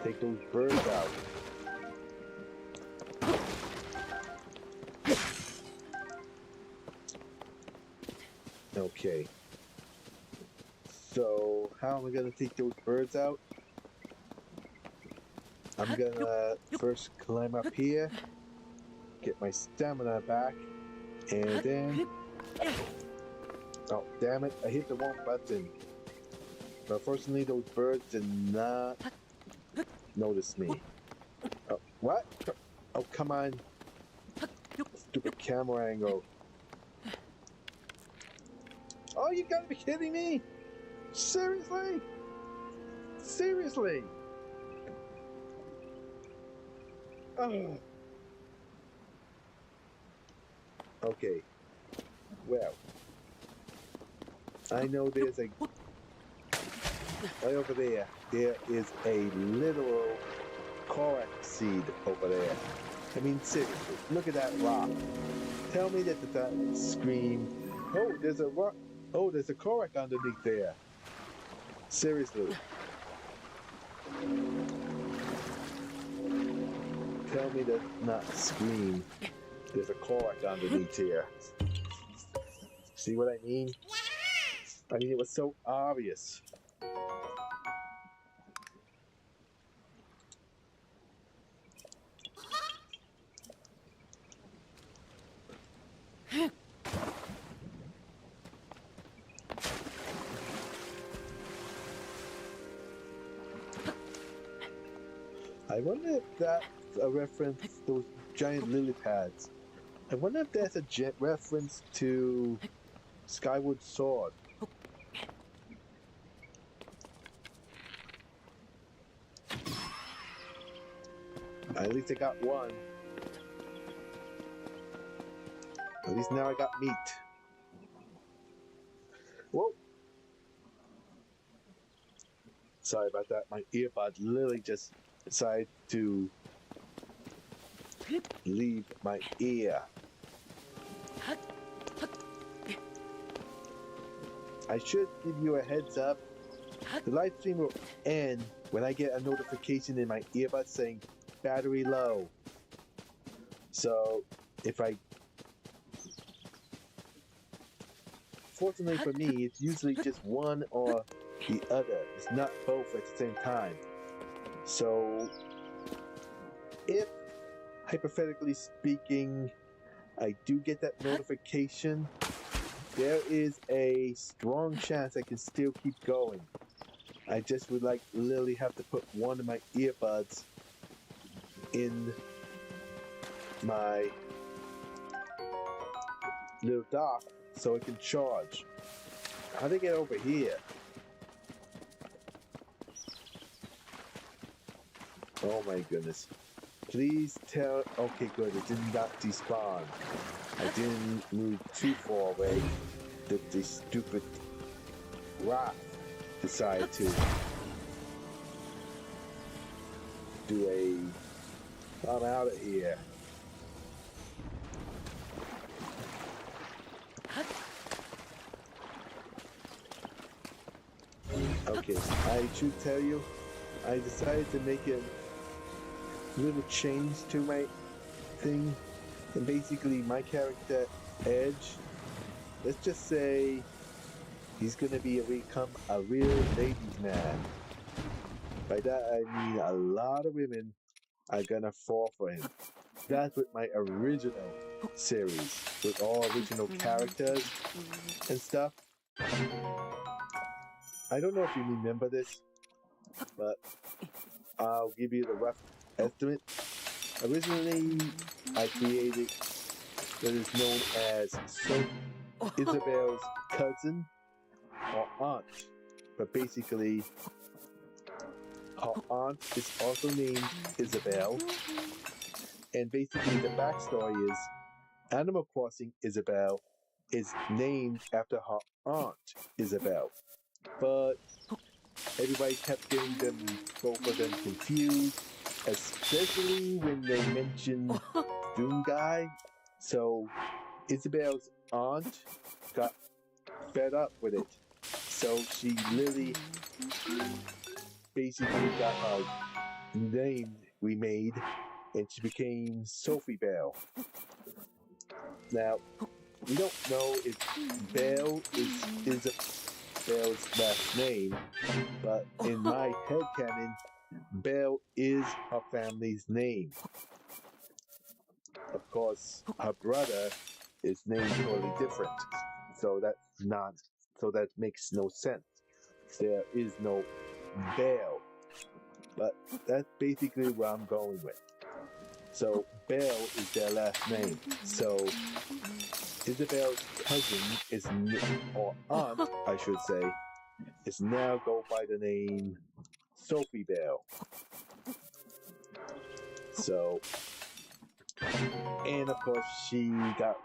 take those birds out. Okay. So, how am I gonna take those birds out? I'm gonna first climb up here, get my stamina back, and then... Oh, damn it, I hit the wrong button. But unfortunately, those birds did not notice me. Oh, what? Oh, come on. Stupid camera angle. Oh, you gotta be kidding me! Seriously? Seriously? Oh. Okay. Well, I know there's a... Right over there, there is a literal Korok seed over there. I mean, seriously, look at that rock. Tell me that that scream... Oh, there's a rock... Oh, there's a Korok underneath there. Seriously. Tell me that not scream. There's a Korok underneath here. See what I mean? I mean, it was so obvious. I wonder if that's a reference to those giant lily pads. I wonder if that's a reference to Skyward Sword. At least I got one. At least now I got meat. Whoa! Sorry about that. My earbud literally just decided to leave my ear. I should give you a heads up. The live stream will end when I get a notification in my earbud saying battery low. So if I... Fortunately for me, it's usually just one or the other. It's not both at the same time. So if, hypothetically speaking, I do get that notification, there is a strong chance I can still keep going. I just would like literally have to put one of my earbuds in my little dock so it can charge. How do I get over here? Oh my goodness. Please tell... Okay, good. It did not despawn. I didn't move too far away that the stupid rock decided to do a... I'm out of here. Okay, I should tell you, I decided to make a little change to my thing, and basically my character Edge, let's just say he's gonna become a real ladies man. By that I mean a lot of women are gonna fall for him. That's with my original series, with all original characters and stuff. I don't know if you remember this, but I'll give you the rough estimate. Originally, I created what is known as Isabel's cousin or aunt, but basically her aunt is also named Isabel, and basically the backstory is Animal Crossing Isabel is named after her aunt Isabel, but everybody kept getting them, both of them confused, especially when they mentioned Doom Guy. So Isabel's aunt got fed up with it. So she literally basically got her name remade and she became Sophie Bell. Now, we don't know if Bell is Isabel's last name, but in my headcanon, Bell is her family's name. Of course, her brother is named totally different, so that makes no sense. There is no Bell, but that's basically where I'm going with. So Bell is their last name. So Isabel's cousin or aunt, I should say, is now go by the name Sophie Bell. So, and of course she got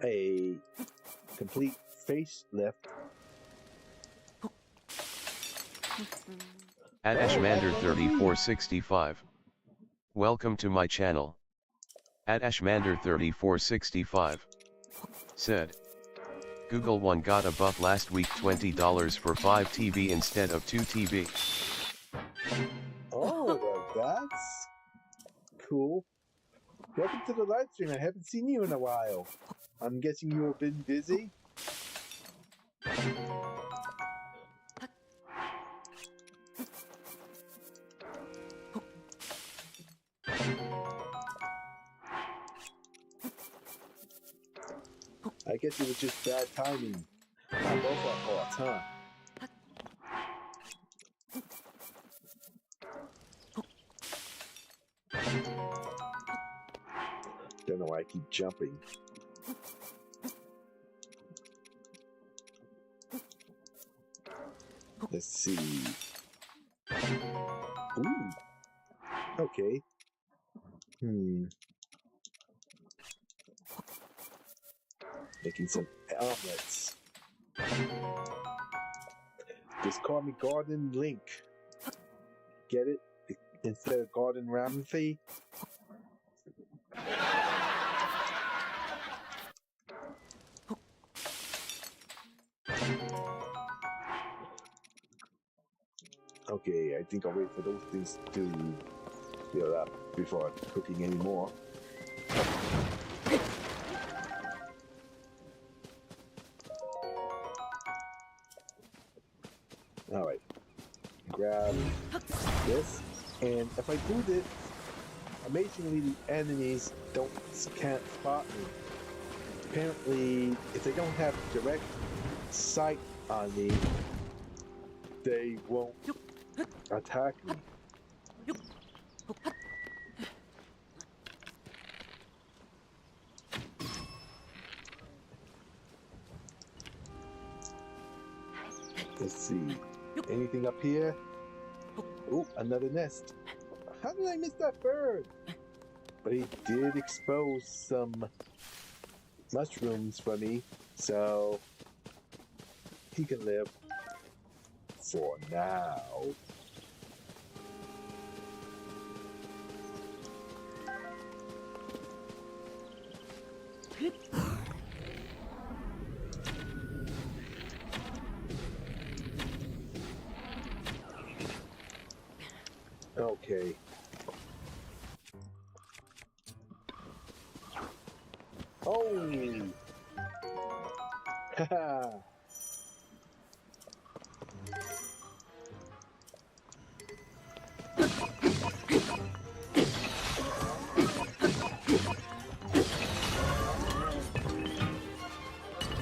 a complete facelift. At Ashmander3465. Welcome to my channel. At Ashmander3465 said, Google One got a buff last week, $20 for 5 TB instead of 2 TB. Oh, well, that's cool. Welcome to the live stream. I haven't seen you in a while. I'm guessing you have been busy? I guess it was just bad timing on both our parts, huh? Don't know why I keep jumping. Let's see. Ooh. Okay. Making some omelets. Just call me Garden Link. Get it? Instead of Garden Ramsay. Okay, I think I'll wait for those things to fill up before cooking any more. Alright, grab this, and if I do this, amazingly the enemies can't spot me. apparently, if they don't have direct sight on me, they won't attack me. Let's see. Anything up here? Oh, another nest. How did I miss that bird? But he did expose some mushrooms for me, so he can live for now. Okay. Oh! Haha!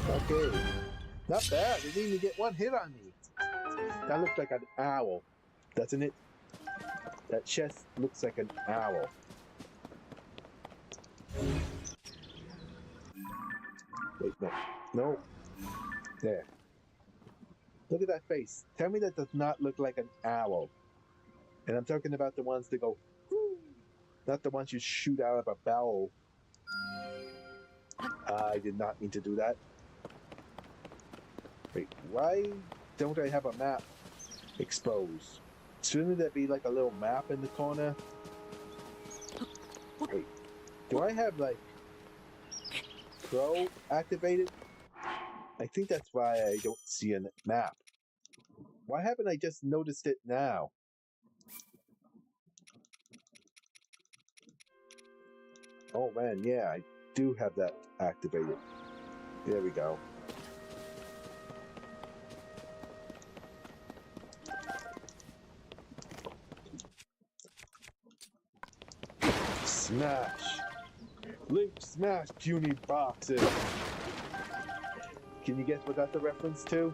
Okay. Not bad. They didn't even get one hit on me. That looks like an owl, doesn't it? That chest looks like an owl. Wait, no. No. There. Look at that face. Tell me that does not look like an owl. And I'm talking about the ones that go, whoo, not the ones you shoot out of a barrel. I did not mean to do that. Wait, why don't I have a map exposed? Shouldn't there be like a little map in the corner? Wait, do I have like Pro activated? I think that's why I don't see a map. Why haven't I just noticed it now? Oh man, yeah, I do have that activated. There we go. Smash! Link smash, puny boxes! Can you guess what that's a reference to?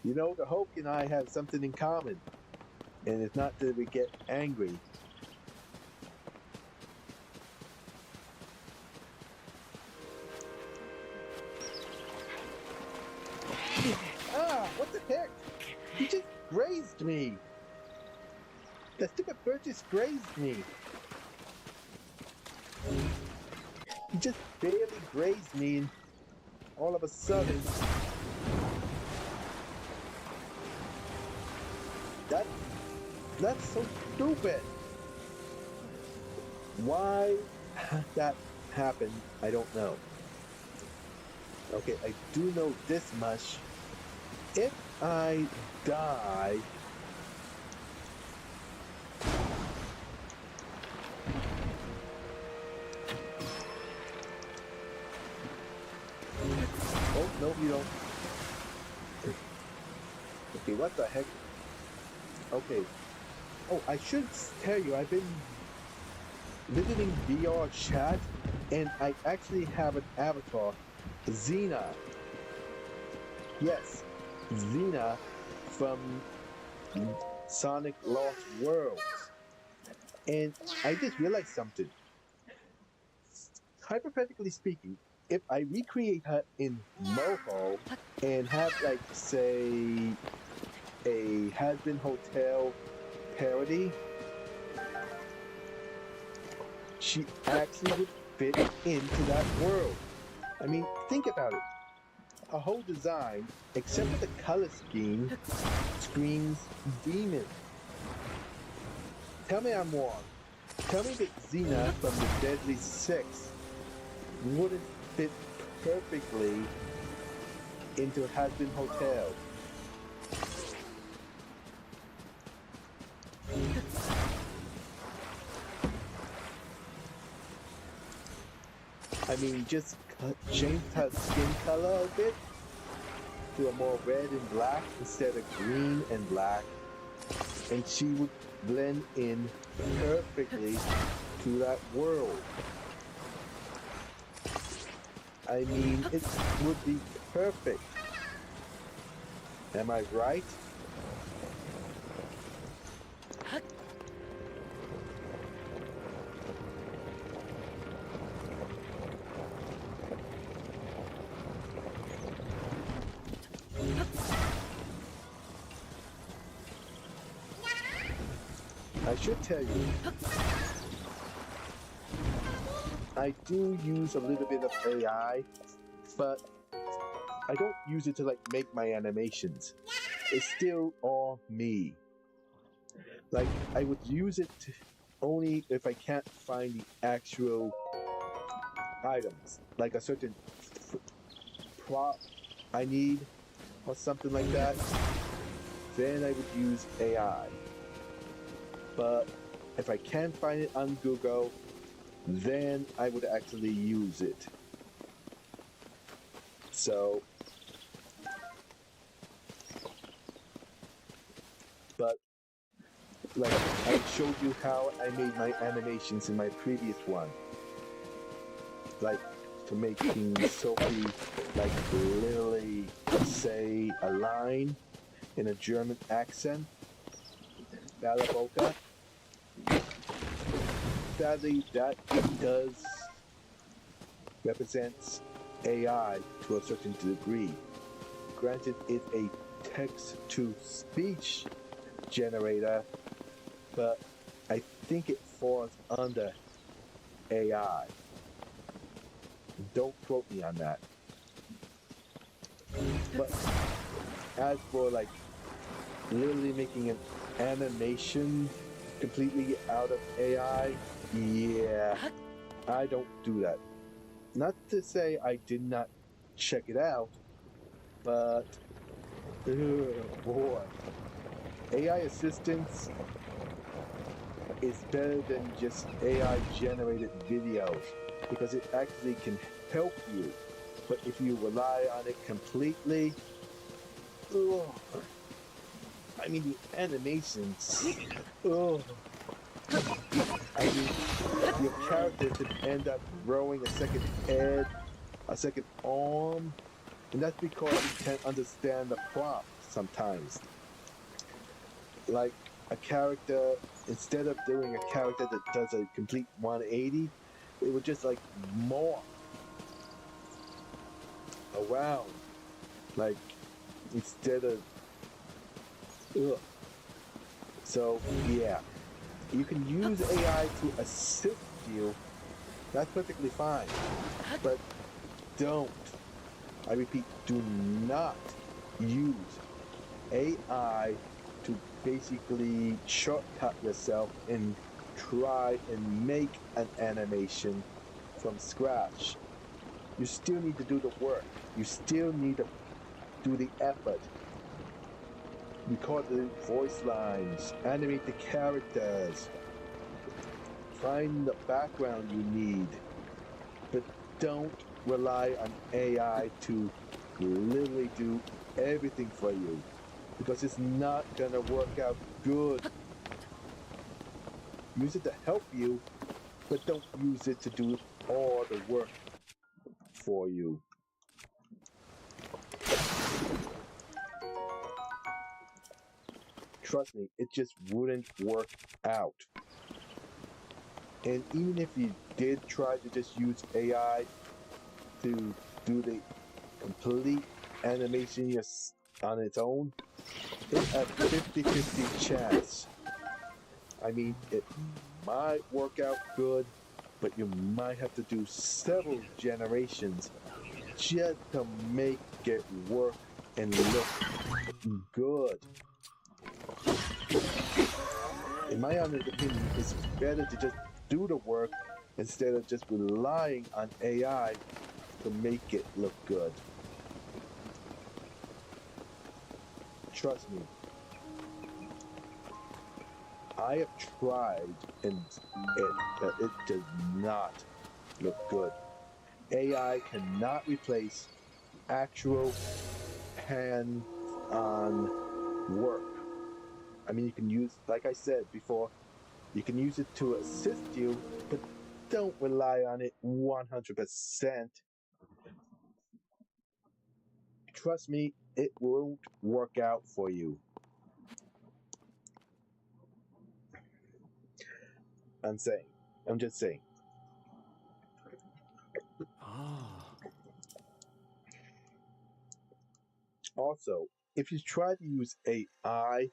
You know, the Hulk and I have something in common. And it's not that we get angry. Ah, what the heck? He just grazed me. That stupid bird just grazed me. He just barely grazed me and all of a sudden... That's so stupid. Why that happened, I don't know. Okay, I do know this much. If I die... Oh, no, you don't. Okay, what the heck? Okay. Oh, I should tell you, I've been visiting VR chat, and I actually have an avatar, Xena. Yes, Xena from Sonic Lost Worlds. And I just realized something. Hypothetically speaking, if I recreate her in Moho and have, like, say, a Hazbin Hotel parody, she actually would fit into that world. I mean, think about it. A whole design, except for the color scheme, screams demon. Tell me I'm wrong. Tell me that Xena from the Deadly Six wouldn't fit perfectly into Hazbin Hotel. I mean, just changed her skin color a bit to a more red and black instead of green and black. and she would blend in perfectly to that world. I mean, it would be perfect. Am I right? I should tell you, I do use a little bit of AI, but I don't use it to like make my animations. It's still all me. Like, I would use it only if I can't find the actual items, like a certain prop I need or something like that. Then I would use AI. But if I can't find it on Google, then I would actually use it. So, but like I showed you how I made my animations in my previous one. Like to making Sophie like literally say a line in a German accent. Balaboka. Sadly, that does represents AI to a certain degree. Granted, it's a text-to-speech generator, but I think it falls under AI. Don't quote me on that. But as for like literally making an animation completely out of AI, yeah, I don't do that. Not to say I did not check it out, but boy, AI assistance is better than just AI generated videos because it actually can help you. But if you rely on it completely, I mean, the animations, I mean, your character could end up growing a second head, a second arm, and that's because you can't understand the prompt sometimes. Like a character, instead of doing a character that does a complete 180, it would just like morph around. Like instead of So yeah, you can use AI to assist you. That's perfectly fine. But don't, I repeat, do not use AI to basically shortcut yourself and try and make an animation from scratch. You still need to do the work. You still need to do the effort. Record the voice lines, animate the characters, find the background you need. But don't rely on AI to literally do everything for you, because it's not gonna work out good. Use it to help you, but don't use it to do all the work for you. Trust me, it just wouldn't work out. And even if you did try to just use AI to do the complete animation on its own, it's a 50-50 chance. I mean, it might work out good, but you might have to do several generations just to make it work and look good. In my honest opinion, it's better to just do the work instead of just relying on AI to make it look good. Trust me. I have tried and it does not look good. AI cannot replace actual hands-on work. I mean, you can use, like I said before, you can use it to assist you, but don't rely on it 100%. Trust me, it won't work out for you. I'm just saying. Also, if you try to use AI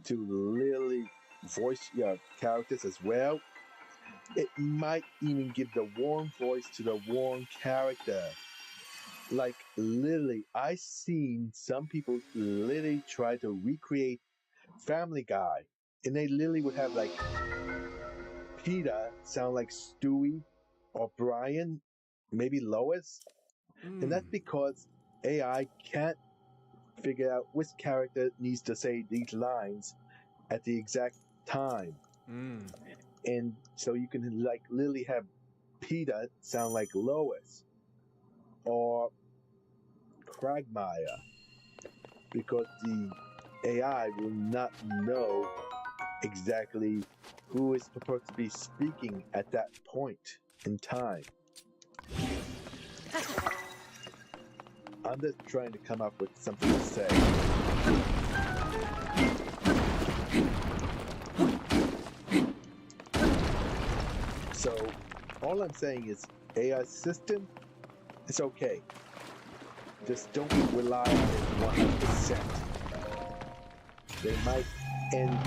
to literally voice your characters as well, it might even give the wrong voice to the wrong character. Like, literally, I seen some people literally try to recreate Family Guy, and they literally would have like Peter sound like Stewie or Brian, maybe Lois, and that's because AI can't figure out which character needs to say these lines at the exact time. And so you can like literally have Peter sound like Lois or Quagmire because the AI will not know exactly who is supposed to be speaking at that point in time. I'm just trying to come up with something to say. So, all I'm saying is AI system, it's okay. Just don't rely on it 100%. They might end.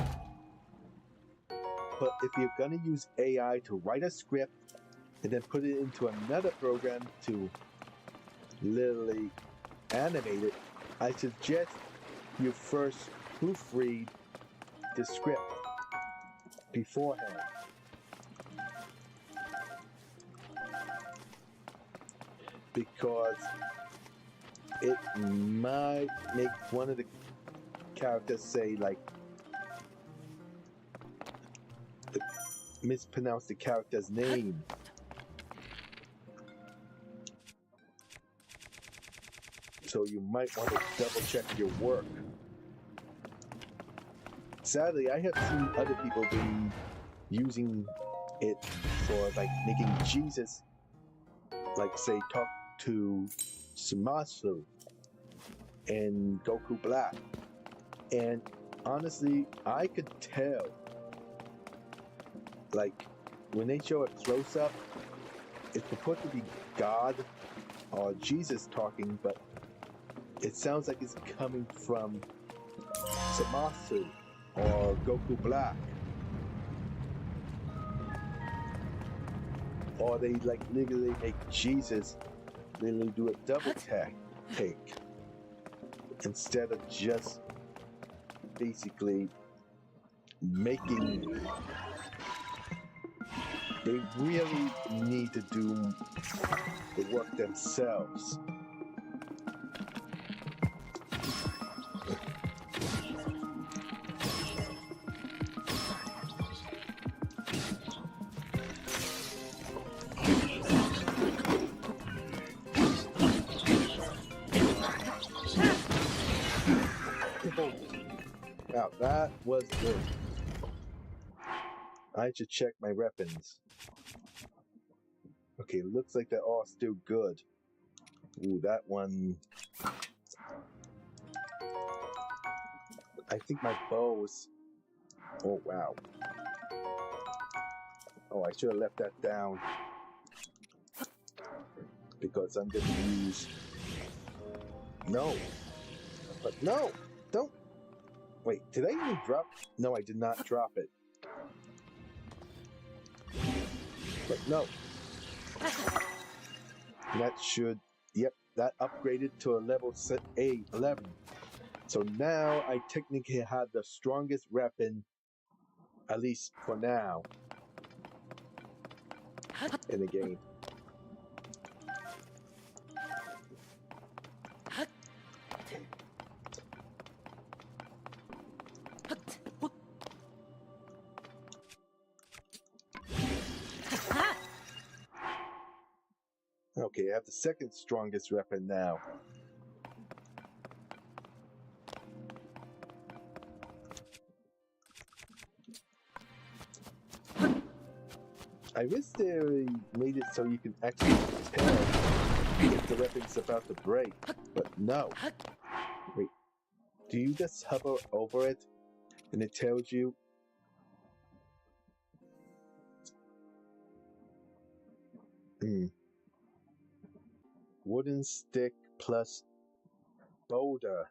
But if you're going to use AI to write a script and then put it into another program to literally animate it, I suggest you first proofread the script beforehand. Because it might make one of the characters say like mispronounce the character's name. So you might want to double check your work. Sadly, I have seen other people be using it for like making Jesus, like say, talk to Zamasu and Goku Black. And honestly, I could tell, like, when they show a close-up, it's supposed to be God or Jesus talking, but it sounds like it's coming from Zamasu or Goku Black. Or they like literally make Jesus literally do a double take instead of just basically making. They really need to do the work themselves. Now that was good. I should check my weapons. Okay, looks like they're all still good. Ooh, that one. I think my bows. Oh, wow. Oh, I should have left that down. Because I'm going to use. No. But no! Don't. Wait, did I even drop? No, I did not drop it. But no. That should. Yep, that upgraded to a level A11. So now I technically have the strongest weapon, at least for now, in the game. Okay, I have the second strongest weapon now. I wish they made it so you can actually tell if the weapon's about to break, but no. Wait, do you just hover over it and it tells you? Wooden stick plus boulder.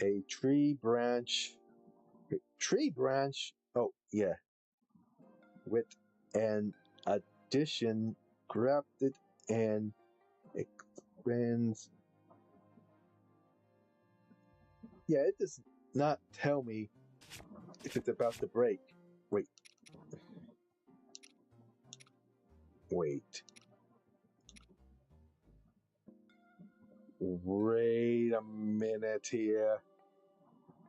A tree branch. Wait, tree branch? Oh, yeah. With an addition grafted and expands. Yeah, it does not tell me if it's about to break. Wait. Wait a minute here.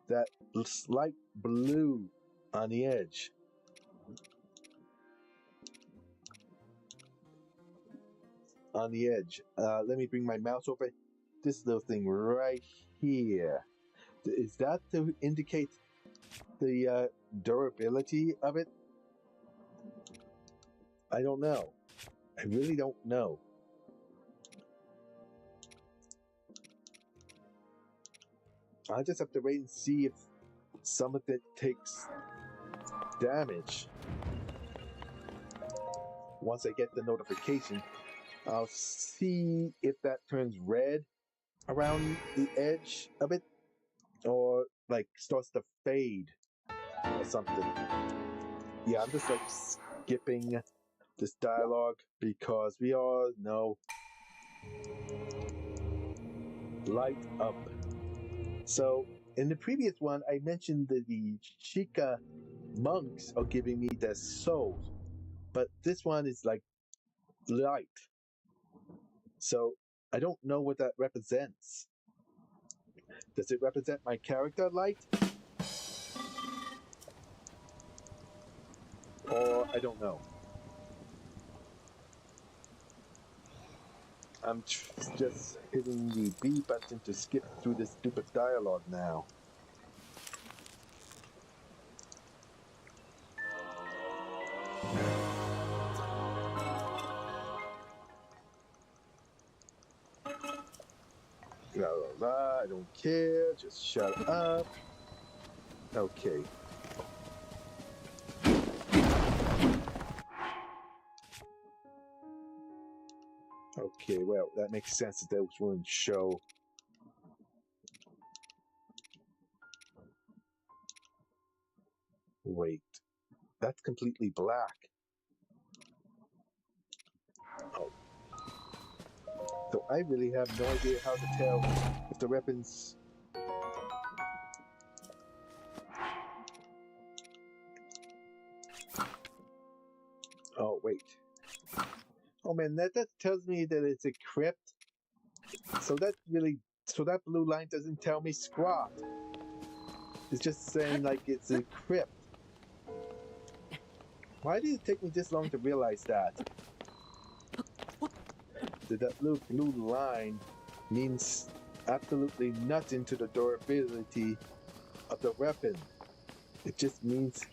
That slight blue on the edge. On the edge. Let me bring my mouse over. This little thing right here. Is that to indicate the durability of it? I don't know. I really don't know. I just have to wait and see if some of it takes damage. Once I get the notification, I'll see if that turns red around the edge of it, or like starts to fade or something. Yeah, I'm just like skipping this dialogue because we all know light up. So in the previous one, I mentioned that the Chica monks are giving me their souls, but this one is like light. So I don't know what that represents. Does it represent my character light? Or I don't know. I'm just hitting the B button to skip through this stupid dialogue now. La la la, I don't care, just shut up. Okay. Okay, well, that makes sense that those wouldn't show. Wait, that's completely black. Oh. So I really have no idea how to tell if the weapons... Oh, wait. Oh man, that tells me that it's a crypt. So that blue line doesn't tell me squat. It's just saying like it's a crypt. Why did it take me this long to realize that? That little blue line means absolutely nothing to the durability of the weapon. It just means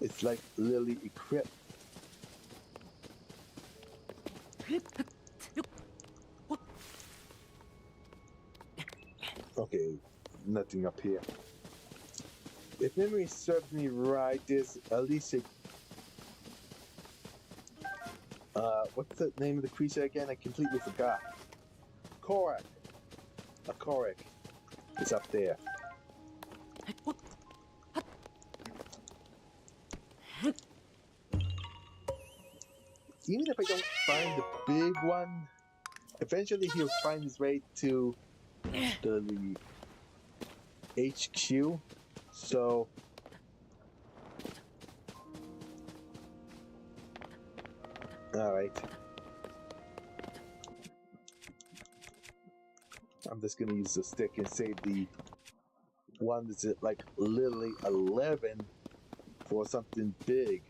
it's like literally a crypt. Okay, nothing up here. If memory serves me right, there's at least a... what's the name of the creature again? I completely forgot. Korak. A Korak is up there. Even if I don't find the big one, eventually he'll find his way to the HQ. So alright. I'm just gonna use the stick and save the one that's at like literally 11 for something big.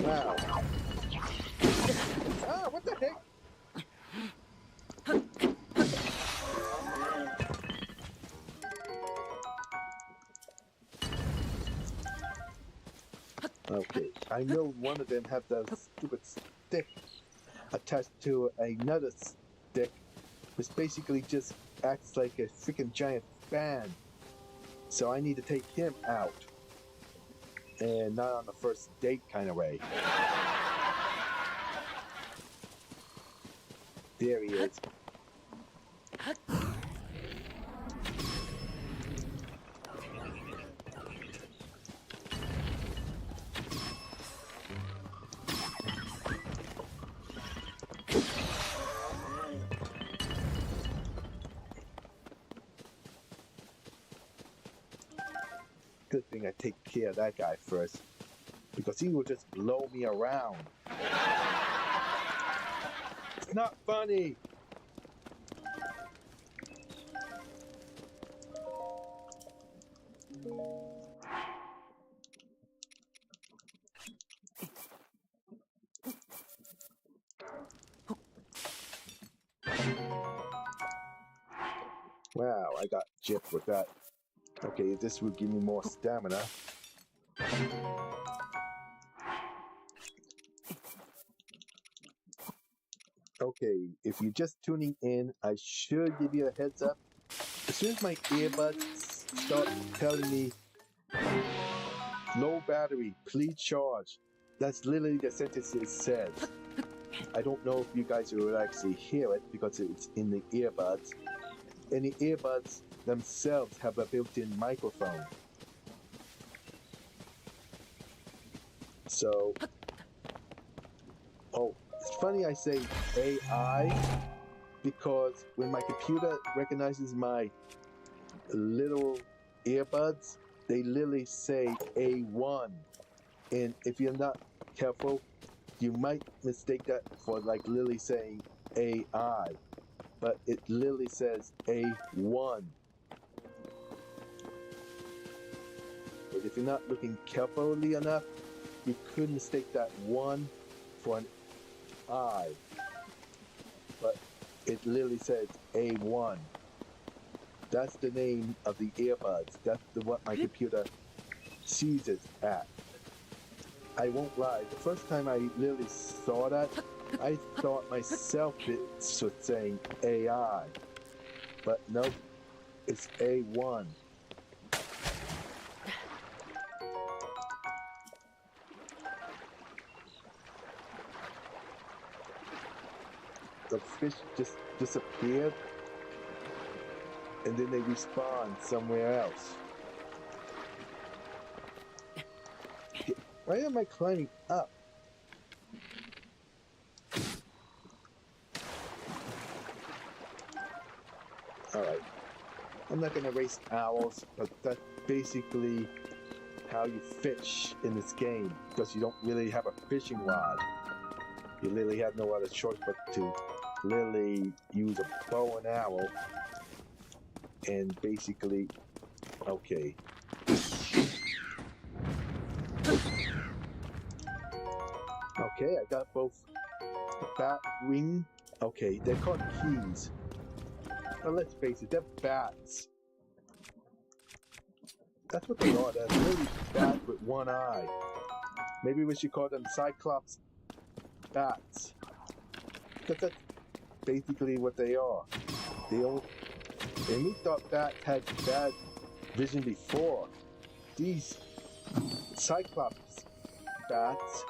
Wow. Ah, what the heck? Okay, I know one of them have the stupid stick attached to another stick, which basically just acts like a freaking giant fan. So I need to take him out. And not on the first date kind of way. There he is. Good thing I take care of that guy first, because he will just blow me around. It's not funny. Wow, I got gypped with that. Okay, this will give me more stamina. Okay, if you're just tuning in, I should give you a heads up. As soon as my earbuds start telling me low battery, please charge, that's literally the sentence it says. I don't know if you guys will actually hear it because it's in the earbuds. And the earbuds themselves have a built-in microphone. So, it's funny I say AI because when my computer recognizes my little earbuds, they literally say A1. And if you're not careful, you might mistake that for like literally saying AI. But it literally says A1. But if you're not looking carefully enough, you could mistake that 1 for an I. But it literally says A1. That's the name of the earbuds. That's what my computer sees it at. I won't lie. The first time I literally saw that, I thought myself it was saying AI. But nope, it's A1. The fish just disappeared, and then they respawn somewhere else. Why am I climbing up? Alright. I'm not gonna race owls, but that's basically how you fish in this game, because you don't really have a fishing rod. You literally have no other choice but to literally use a bow and arrow and basically, okay. Okay, I got both the bat wing. Okay, they're called keys. But let's face it, they're bats. That's what they are. They're really bats with one eye. Maybe we should call them Cyclops bats. Because that's basically what they are. And we thought bats had bad vision before. These Cyclops bats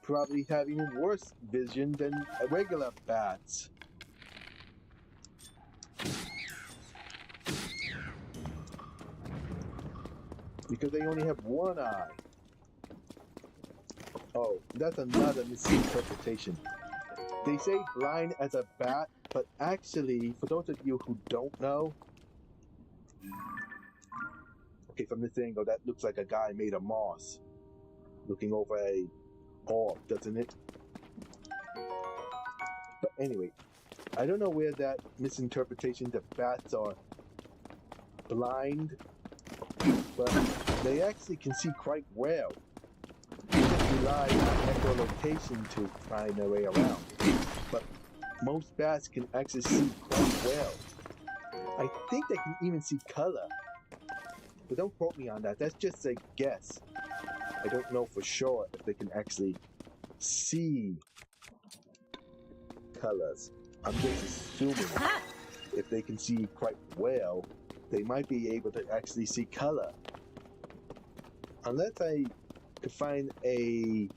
probably have even worse vision than regular bats. Because they only have one eye. Oh, that's another misinterpretation. They say blind as a bat, but actually, for those of you who don't know, okay, from this angle, that looks like a guy made of moss, looking over a orb, doesn't it? But anyway, I don't know where that misinterpretation that bats are blind, but they actually can see quite well. They just rely on echolocation to find their way around. But most bats can actually see quite well. I think they can even see color. But don't quote me on that, that's just a guess. I don't know for sure if they can actually see colors. I'm just assuming if they can see quite well, they might be able to actually see color. Unless I could find a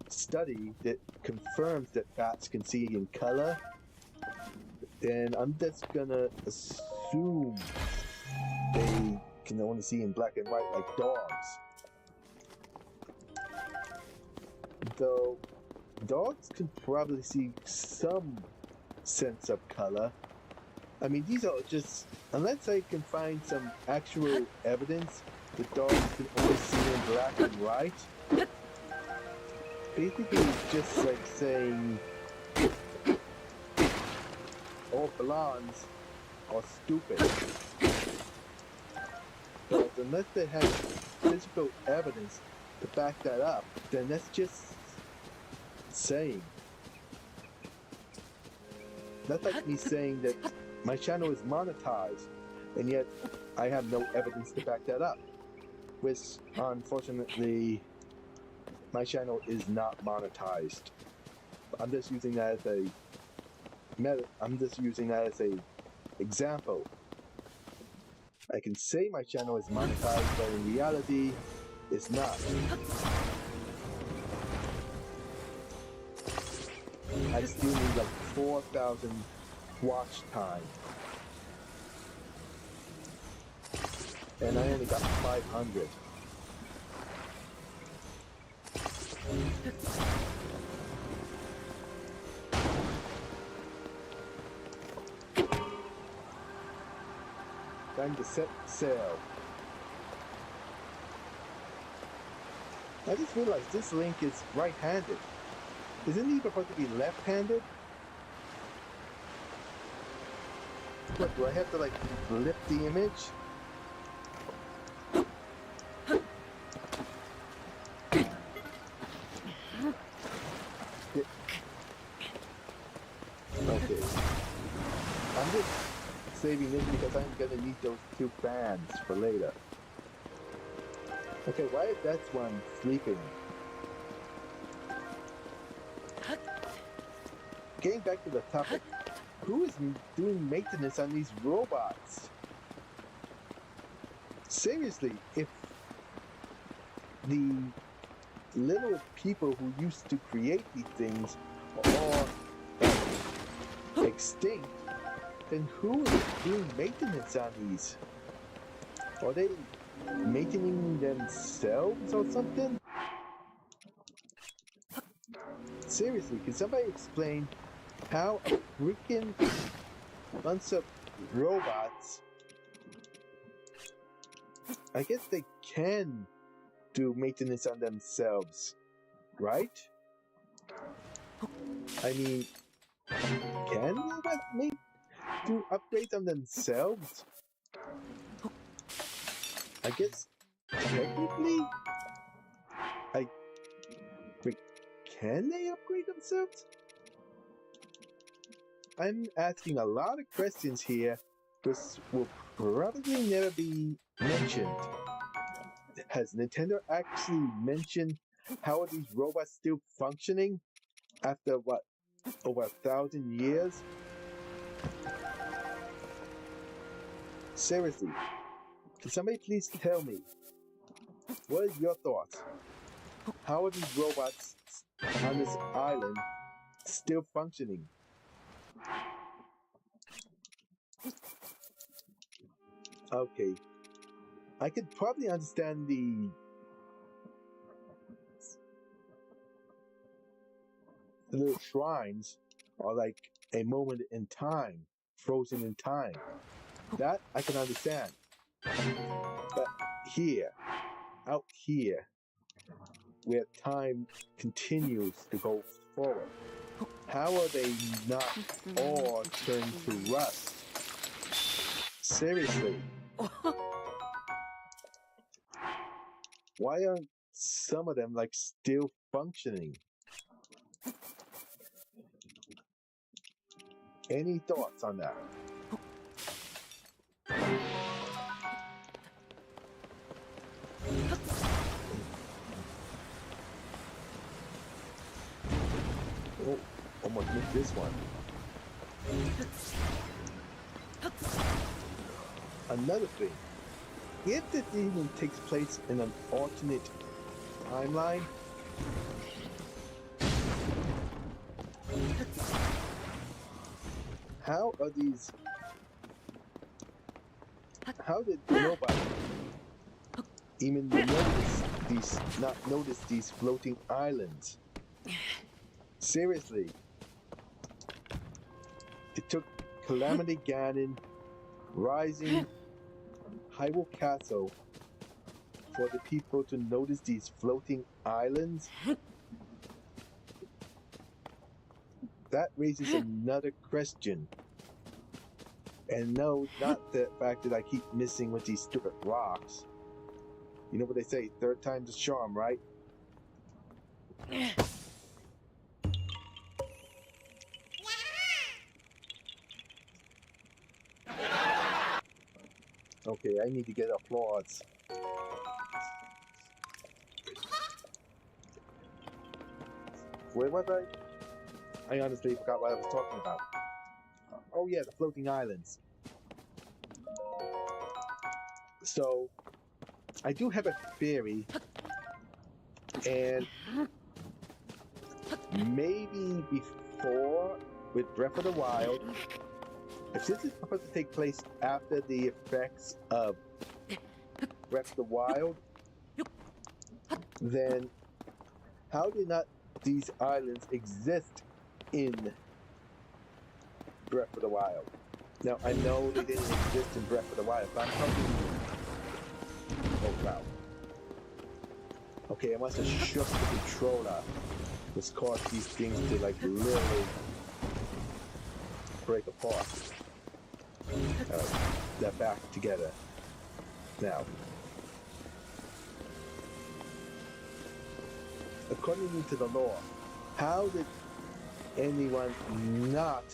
study that confirms that bats can see in color, then I'm just gonna assume they can only see in black and white like dogs. Though dogs can probably see some sense of color. I mean, these are just, unless I can find some actual evidence that dogs can only see in black and white, basically it's just like saying all blondes are stupid. But unless they have physical evidence to back that up, then that's just saying. That's like me saying that my channel is monetized, and yet I have no evidence to back that up. Which, unfortunately, my channel is not monetized. I'm just using that as a example. I can say my channel is monetized, but in reality, it's not. I still need like 4,000 watch time. And I only got 500. Time to set sail. I just realized this Link is right-handed. Isn't he supposed to be left-handed? What, do I have to like flip the image? Okay. I'm just saving this because I'm gonna need those 2 fans for later. Okay, why is that one sleeping? Getting back to the topic, who is doing maintenance on these robots? Seriously, if the little people who used to create these things are extinct, then who is doing maintenance on these? Are they maintaining themselves or something? Seriously, can somebody explain how a freaking bunch of robots, I guess they can do maintenance on themselves, right? I mean, can robots do upgrades on themselves? I guess technically, wait, can they upgrade themselves? I'm asking a lot of questions here, which will probably never be mentioned. Has Nintendo actually mentioned how are these robots still functioning after what, over 1,000 years? Seriously, can somebody please tell me, what is your thoughts? How are these robots on this island still functioning? Okay, I could probably understand the little shrines are like a moment in time, frozen in time. That I can understand. But here, out here, where time continues to go forward, how are they not all turned to rust? Seriously. Why aren't some of them like still functioning? Any thoughts on that? almost missed this one. Another thing, if this even takes place in an alternate timeline, how did nobody even notice these floating islands? Seriously. It took Calamity Ganon rising Hyrule Castle for the people to notice these floating islands? That raises another question. And no, not the fact that I keep missing with these stupid rocks. You know what they say, third time's a charm, right? Okay, I need to get applause. Where was I? I honestly forgot what I was talking about. Oh yeah, the floating islands. So, I do have a theory, and maybe before with Breath of the Wild, if this is supposed to take place after the effects of Breath of the Wild, then how did not these islands exist in Breath of the Wild? Now, I know they didn't exist in Breath of the Wild, but I'm talking... Oh, wow. Okay, I must have shook the controller, which caused these things to, like, literally break apart. Alright, they're back together. Now, according to the law, how did anyone not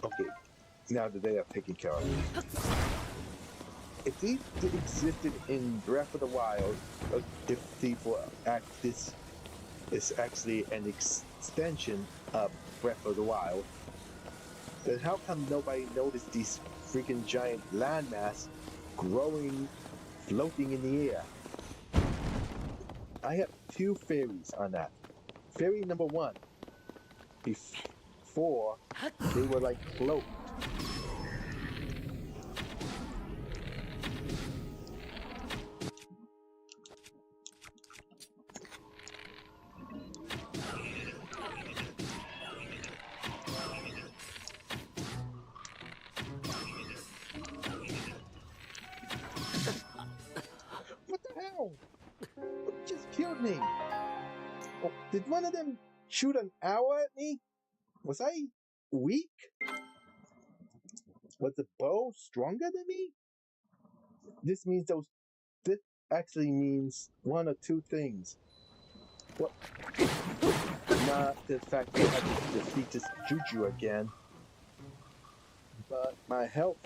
okay, now that they are taken care of. If these existed in Breath of the Wild, if this is actually an extension of Breath of the Wild, then how come nobody noticed these freaking giant landmass growing, floating in the air? I have two theories on that. Theory number one, before they were like float. What the hell? What just killed me? Oh, did one of them shoot an arrow at me? Was I weak? Was the bow stronger than me? This means this actually means one or two things. What? Not the fact that I had to defeat this Juju again, but my health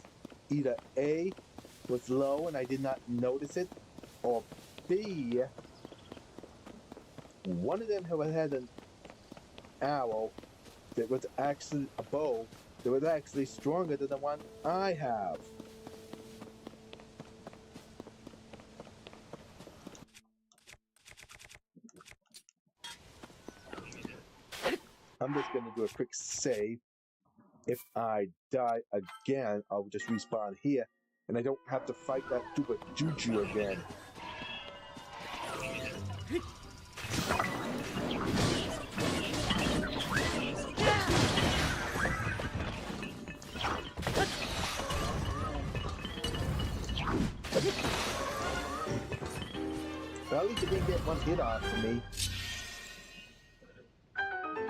either A, was low and I did not notice it, or B, one of them had an arrow that was actually a bow that was actually stronger than the one I have. I'm just going to do a quick save. If I die again, I'll just respawn here, and I don't have to fight that stupid Juju again. Well, at least it didn't get one hit on for me.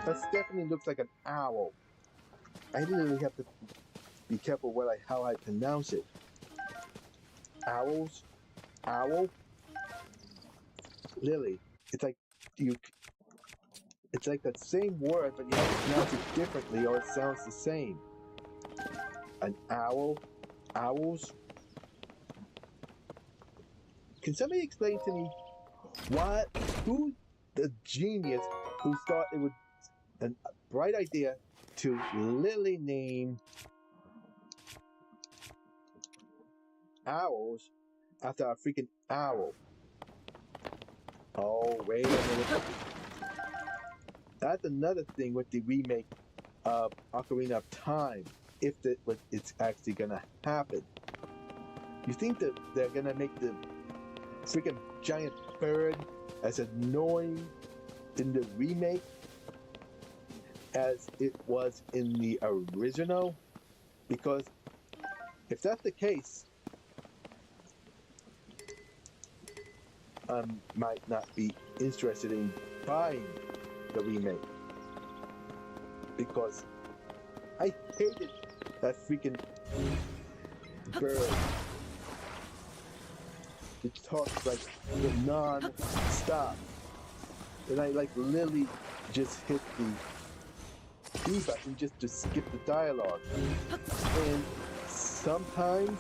That definitely looks like an owl. I literally have to be careful how I pronounce it. Owls? Owl? Lily. It's like It's like the same word, but you have to pronounce it differently, or it sounds the same. An owl? Owls? Can somebody explain to me who the genius who thought it would a bright idea to literally name owls after a freaking owl? Oh, wait a minute. That's another thing with the remake of Ocarina of Time, if it's actually gonna happen. You think that they're gonna make the freaking giant bird as annoying in the remake as it was in the original? Because if that's the case, I might not be interested in buying the remake, because I hated that freaking bird. It talks like non-stop, and I like literally just hit the B button just to skip the dialogue. And sometimes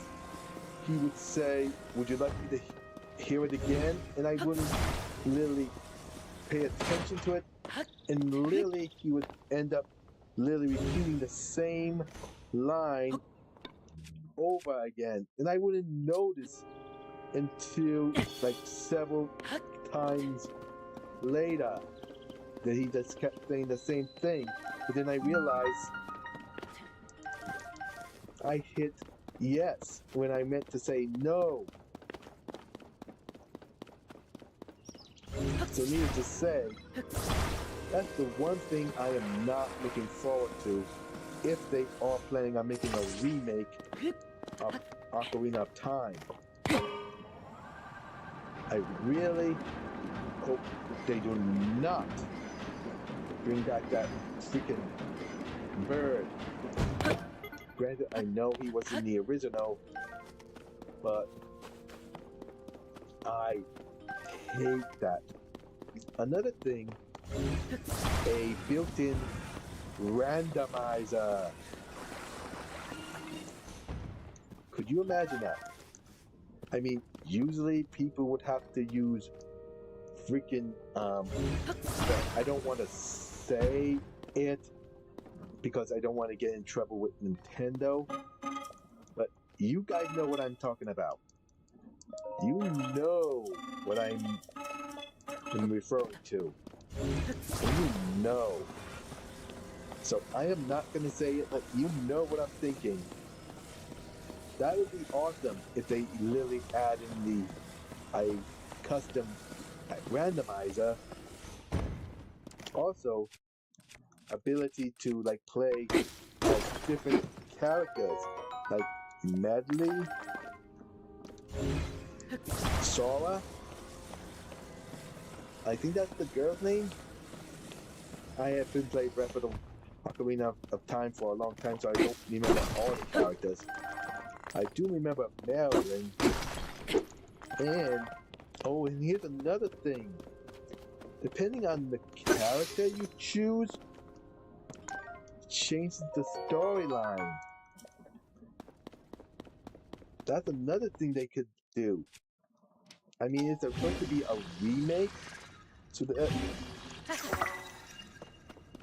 he would say, "Would you like me to hear it again?" And I wouldn't literally pay attention to it, and literally he would end up literally repeating the same line over again, and I wouldn't notice until like several times later that he just kept saying the same thing. But then I realized I hit yes when I meant to say no. So needless to say, that's the one thing I am not looking forward to if they are planning on making a remake of Ocarina of Time. I really hope they do not bring back that freaking bird. Granted, I know he was in the original, but I hate that. Another thing, a built-in randomizer. Could you imagine that? I mean, usually people would have to use freaking, I don't want to say it because I don't want to get in trouble with Nintendo, but you guys know what I'm talking about. You know what I'm referring to. You know. So I am not going to say it, but you know what I'm thinking. That would be awesome if they literally add in a custom randomizer. Also, ability to like play as different characters, like Medley, Sora. I think that's the girl's name. I have been playing Breath of the Ocarina of Time for a long time, so I don't remember all the characters. I do remember Marilyn. And here's another thing. Depending on the character you choose, changes the storyline. That's another thing they could do. I mean, is there going to be a remake? So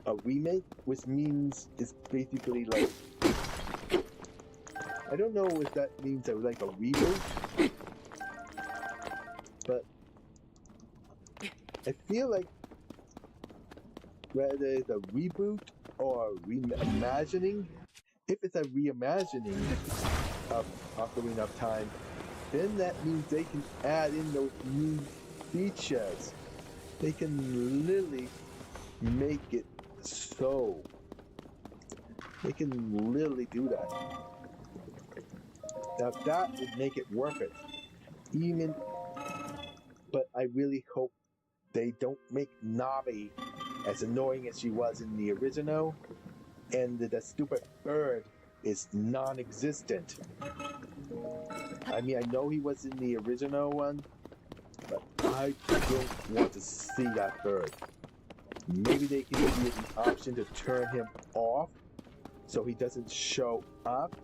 a remake, which means it's basically like, I don't know if that means like a reboot, but I feel like whether it's a reboot or a reimagining, if it's a reimagining of Ocarina of Time, then that means they can add in those new features. They can literally make it so. They can literally do that. Now that would make it worth it. But I really hope they don't make Navi as annoying as she was in the original, and the stupid bird is non-existent. I mean, I know he was in the original one, but I don't want to see that bird. Maybe they can give you the option to turn him off so he doesn't show up.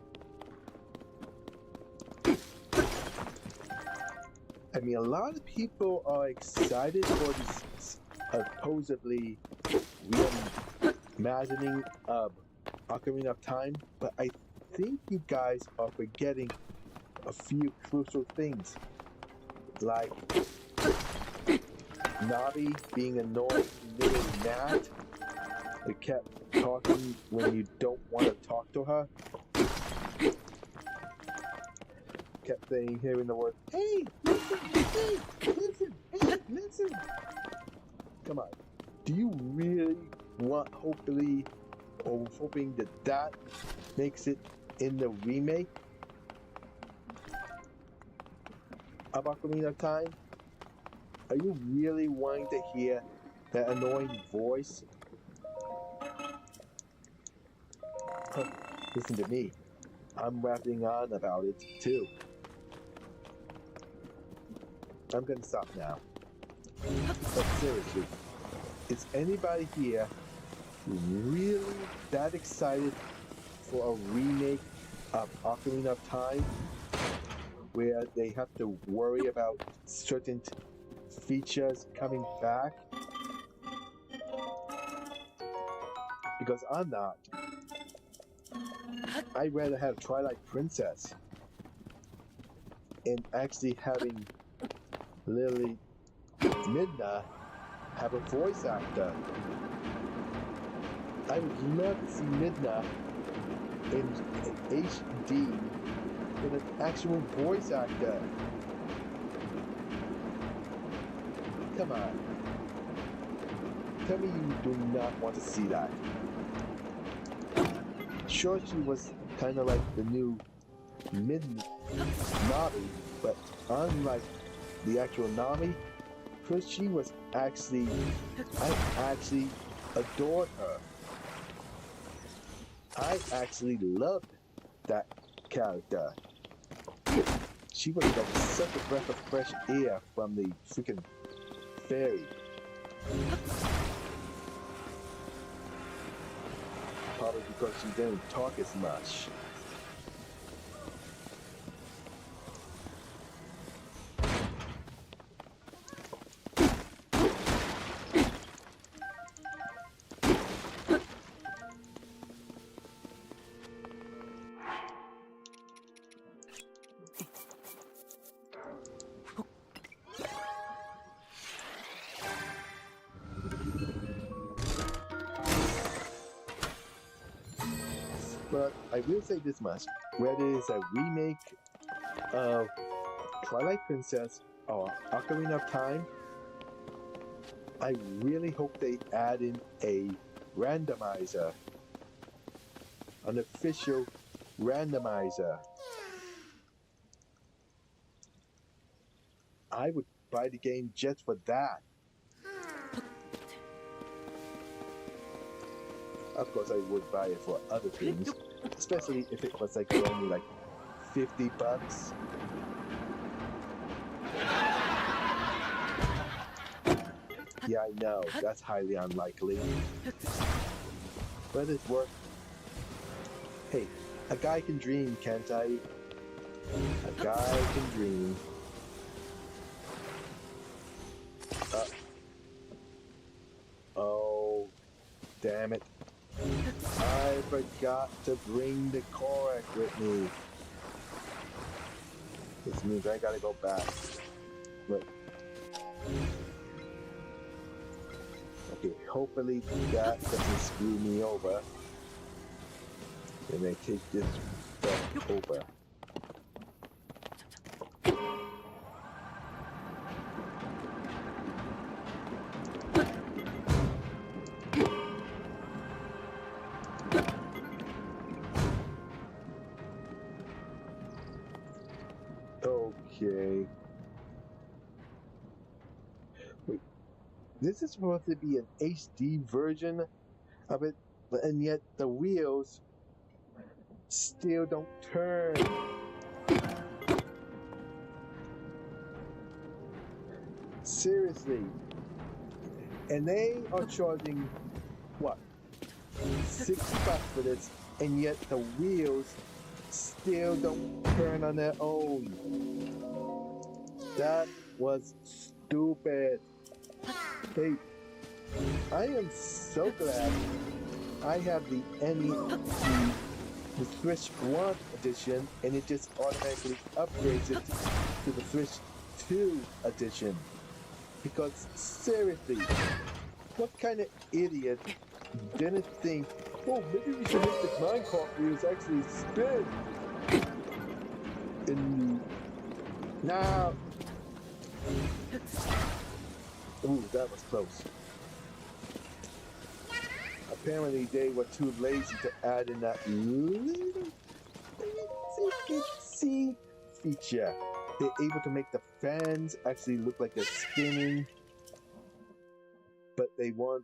I mean, a lot of people are excited for this supposedly reimagining of Ocarina of Time, but I think you guys are forgetting a few crucial things, like Navi being annoying little gnat that kept talking when you don't want to talk to her. Kept saying, hearing the word, hey, listen, hey, listen, hey, listen. Come on. Do you really want, hoping that makes it in the remake of Ocarina of Time? Are you really wanting to hear that annoying voice? Listen to me. I'm rapping on about it too. I'm gonna stop now. But seriously, is anybody here really that excited for a remake of Ocarina of Time where they have to worry about certain features coming back? Because I'm not. I'd rather have Twilight Princess and actually having Lily Midna have a voice actor. I would love to see Midna in HD with an actual voice actor. Come on. Tell me you do not want to see that. Sure, she was kind of like the new Navi, but unlike the actual Navi, because she was actually, I actually adored her. I actually loved that character. She was like such a breath of fresh air from the freaking fairy. Probably because she didn't talk as much. But I will say this much, whether it's a remake of Twilight Princess or Ocarina of Time, I really hope they add in a randomizer, an official randomizer. I would buy the game just for that. Of course, I would buy it for other things, especially if it was like only like $50. Yeah, I know, that's highly unlikely. But it's worth. Hey, a guy can dream, can't I? A guy can dream. Oh, damn it. I forgot to bring the Korok with me. This means I gotta go back. Look. Okay, hopefully that doesn't screw me over. And I take this stuff over. Okay. Wait, this is supposed to be an HD version of it, and yet the wheels still don't turn. Seriously. And they are charging, what, $60 for this, and yet the wheels still don't turn on their own. That was stupid. Hey, I am so glad I have the Switch 1 edition, and it just automatically upgrades it to the Switch 2 edition. Because seriously, what kind of idiot didn't think, oh, maybe we should make the minecart wheels actually spin? And now, ooh, that was close. Apparently, they were too lazy to add in that little itsy feature. They're able to make the fans actually look like they're spinning, but they were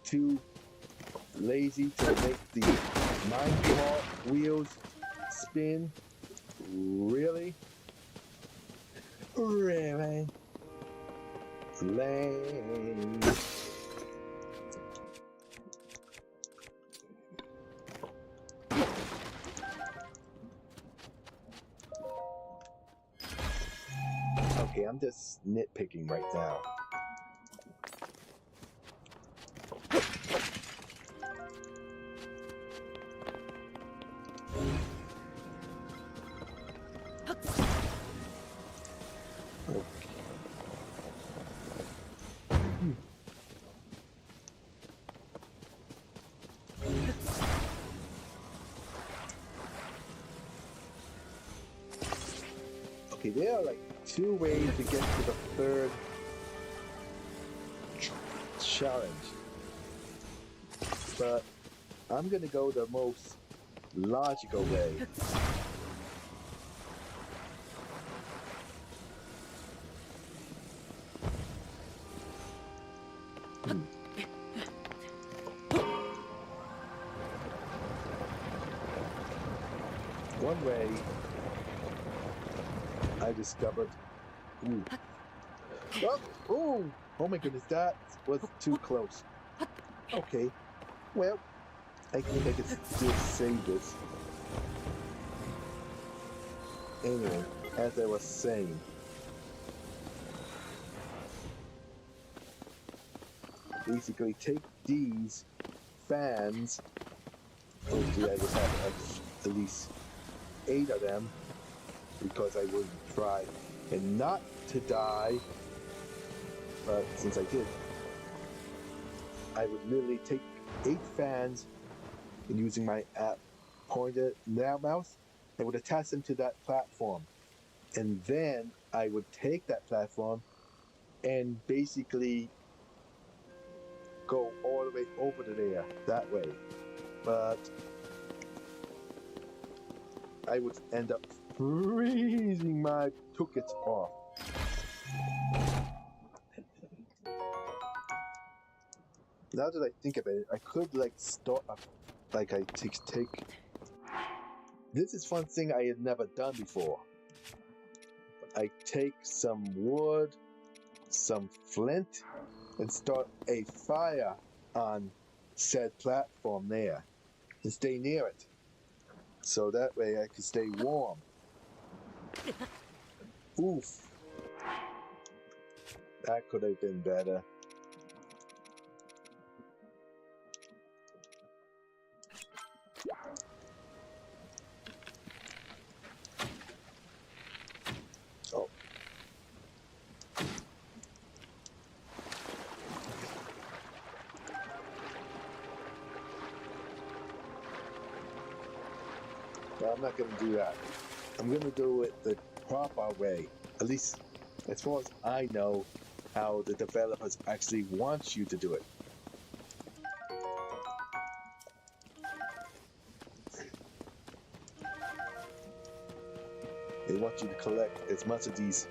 too lazy to make the minecart wheels spin. Really? Really? Lame. Okay, I'm just nitpicking right now. Okay, there are like 2 ways to get to the 3rd challenge, but I'm gonna go the most logical way. One way I discovered. Ooh. Oh my goodness, that was too close. Okay, well, I think I could still save this. Anyway, as I was saying, basically take these fans. Hopefully I would have at least 8 of them, because I would try and not to die, but since I did, I would literally take 8 fans and using my pointer mouse, I would attach them to that platform, and then I would take that platform and basically go all the way over to there that way, but I would end up freezing my tickets off. Now that I think about it, I could like start up, like I take. This is one thing I had never done before. I take some wood, some flint, and start a fire on said platform there, and stay near it, so that way I could stay warm. Oof. That could have been better. Oh. No, I'm not going to do that. I'm going to do it the proper way. At least, as far as I know, how the developers actually want you to do it. They want you to collect as much of these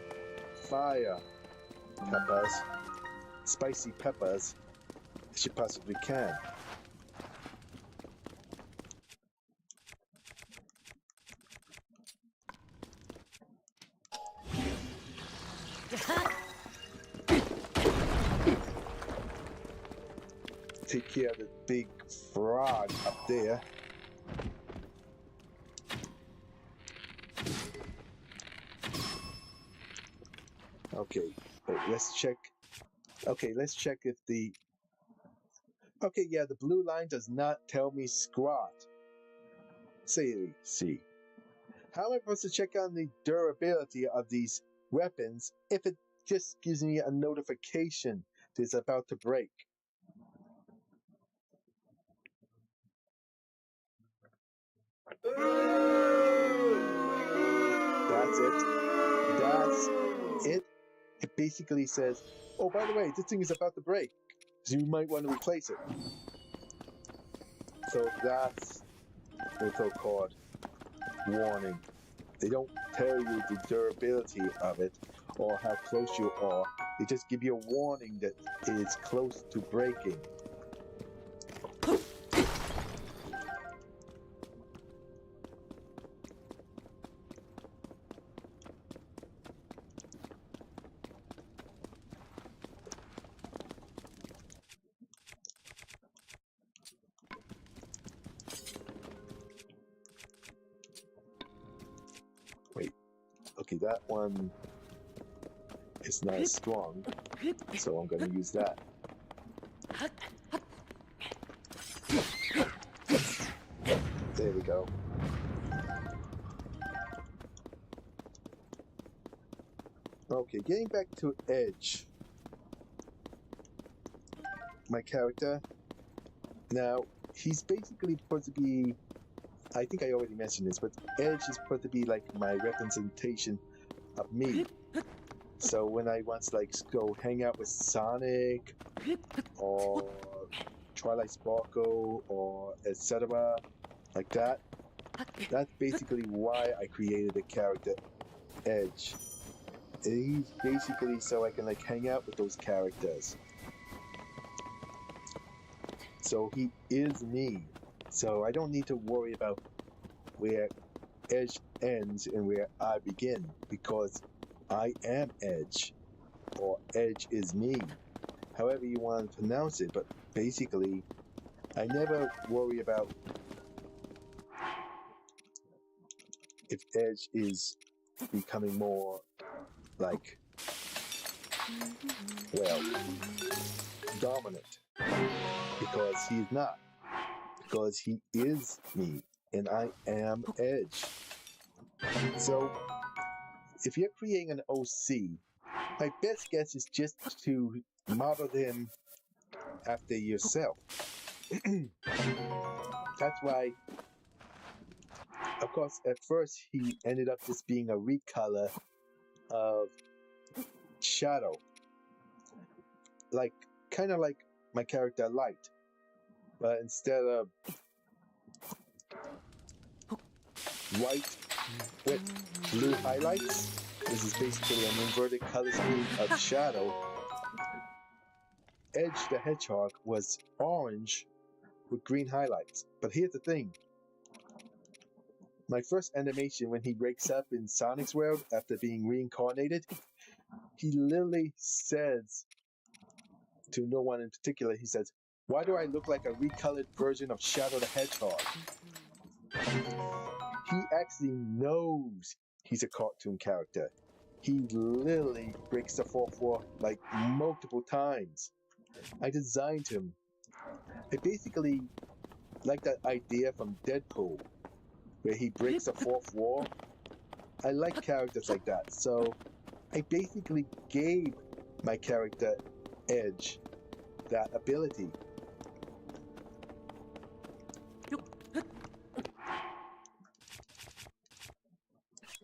fire peppers, spicy peppers, as you possibly can. take care of the big frog up there. Okay, let's check. Okay, let's check if the... Okay, yeah, the blue line does not tell me squat. See. How am I supposed to check on the durability of these weapons if it just gives me a notification that it's about to break? That's it. It basically says, oh, by the way, this thing is about to break, so you might want to replace it. So that's the so-called warning. They don't tell you the durability of it or how close you are. They just give you a warning that it is close to breaking. Okay, that one is not as strong, so I'm going to use that. There we go. Okay, getting back to Edge. My character. Now, he's basically supposed to be... I think I already mentioned this, but Edge is supposed to be like my representation of me. So when I want to like go hang out with Sonic or Twilight Sparkle or etc. like that, that's basically why I created the character Edge. He's basically so I can like hang out with those characters. So he is me. So I don't need to worry about where Edge ends and where I begin, because I am Edge, or Edge is me, however you want to pronounce it. But basically, I never worry about if Edge is becoming more like, well, dominant, because he's not. Because he is me, and I am Edge. So, if you're creating an OC, my best guess is just to model them after yourself. That's why, of course, at first he ended up just being a recolor of Shadow. Like, kind of like my character Light. But instead of white with blue highlights, this is basically an inverted color scheme of Shadow. Edge the Hedgehog was orange with green highlights. But here's the thing. My first animation when he wakes up in Sonic's world after being reincarnated, he literally says to no one in particular, he says, "Why do I look like a recolored version of Shadow the Hedgehog?" He actually knows he's a cartoon character. He literally breaks the fourth wall like multiple times. I designed him. I basically like that idea from Deadpool, where he breaks the fourth wall. I like characters like that, so I basically gave my character Edge that ability.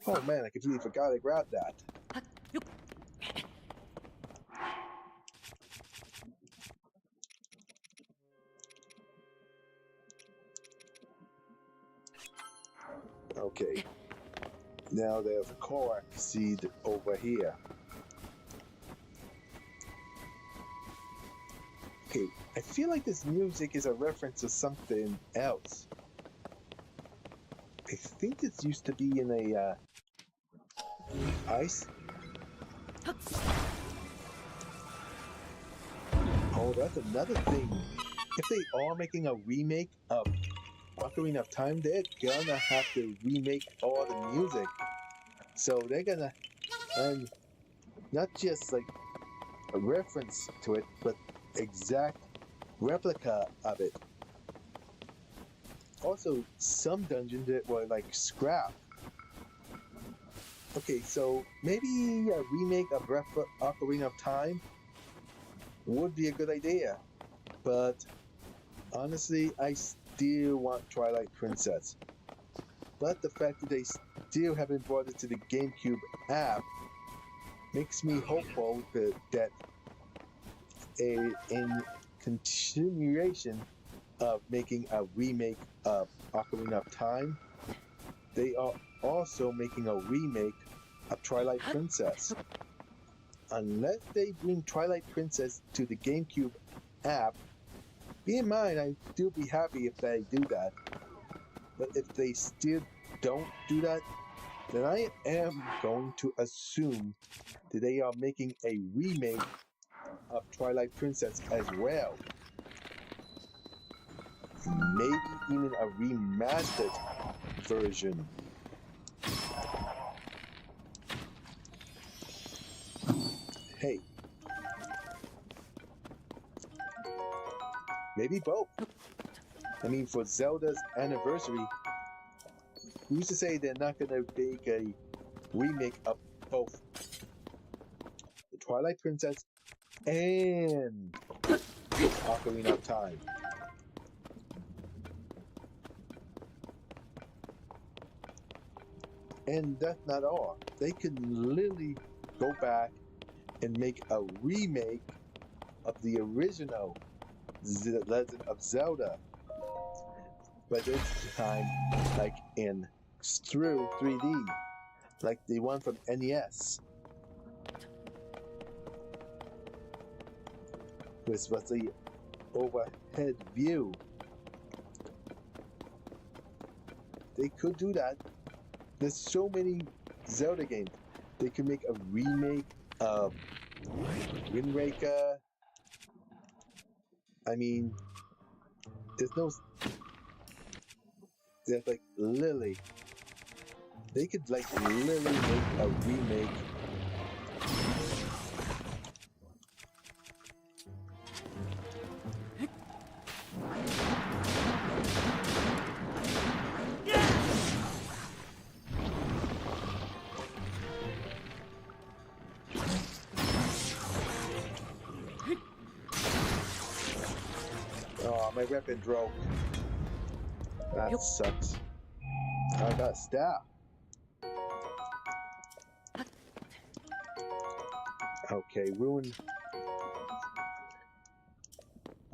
Oh man, I completely forgot I grabbed that. Okay. Now there's a Korok seed over here. Okay, I feel like this music is a reference to something else. I think this used to be in a ice. Oh, that's another thing if they are making a remake of Ocarina of Time, they're gonna have to remake all the music. So they're gonna, and not just like a reference to it, but exact replica of it. Also, some dungeons that were like scrapped. Okay, so maybe a remake of Ocarina of Time would be a good idea, but honestly, I still want Twilight Princess. But the fact that they still haven't brought it to the GameCube app makes me hopeful that in continuation of making a remake of Ocarina of Time, they are also making a remake of Twilight Princess. Unless they bring Twilight Princess to the GameCube app, be in mind, I'd still be happy if they do that. But if they still don't do that, then I am going to assume that they are making a remake of Twilight Princess as well. Maybe even a remastered version. Hey. Maybe both. I mean, for Zelda's anniversary, who's to say they're not going to make a remake of both the Twilight Princess and Ocarina of Time? And that's not all. They could literally go back and make a remake of the original Legend of Zelda, but this time like in through 3D, like the one from NES, which was the overhead view. They could do that. There's so many Zelda games. They could make a remake of Wind Waker. I mean, there's like Lily. They could like literally make a remake. Oh, my weapon broke. That sucks. I got staff. Okay, ruin.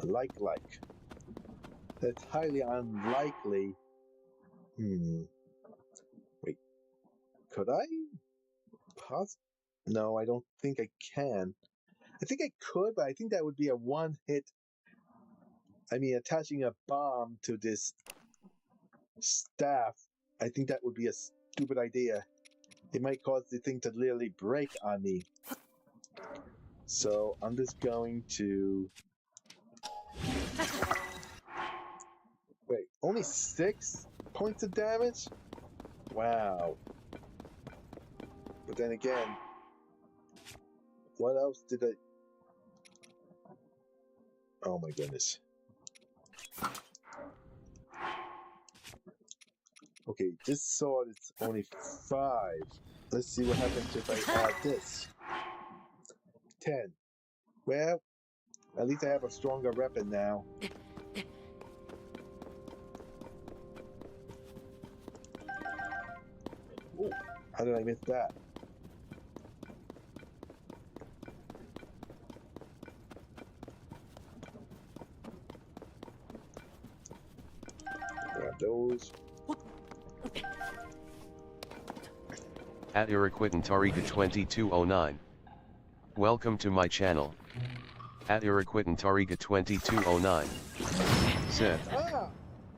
Like. That's highly unlikely. Wait. Could I? No, I don't think I can. I think I could, but I think that would be a one-hit. I mean, attaching a bomb to this staff, I think that would be a stupid idea. It might cause the thing to literally break on me. So I'm just going to... Wait, only 6 points of damage? Wow. But then again, what else did I... Oh my goodness. Okay, this sword is only 5. Let's see what happens if I add this. 10. Well, at least I have a stronger weapon now. Ooh, how did I miss that? Grab those. At Iraquitan Tarika 2209. Welcome to my channel. At Iraquitan Tarika 2209. Said.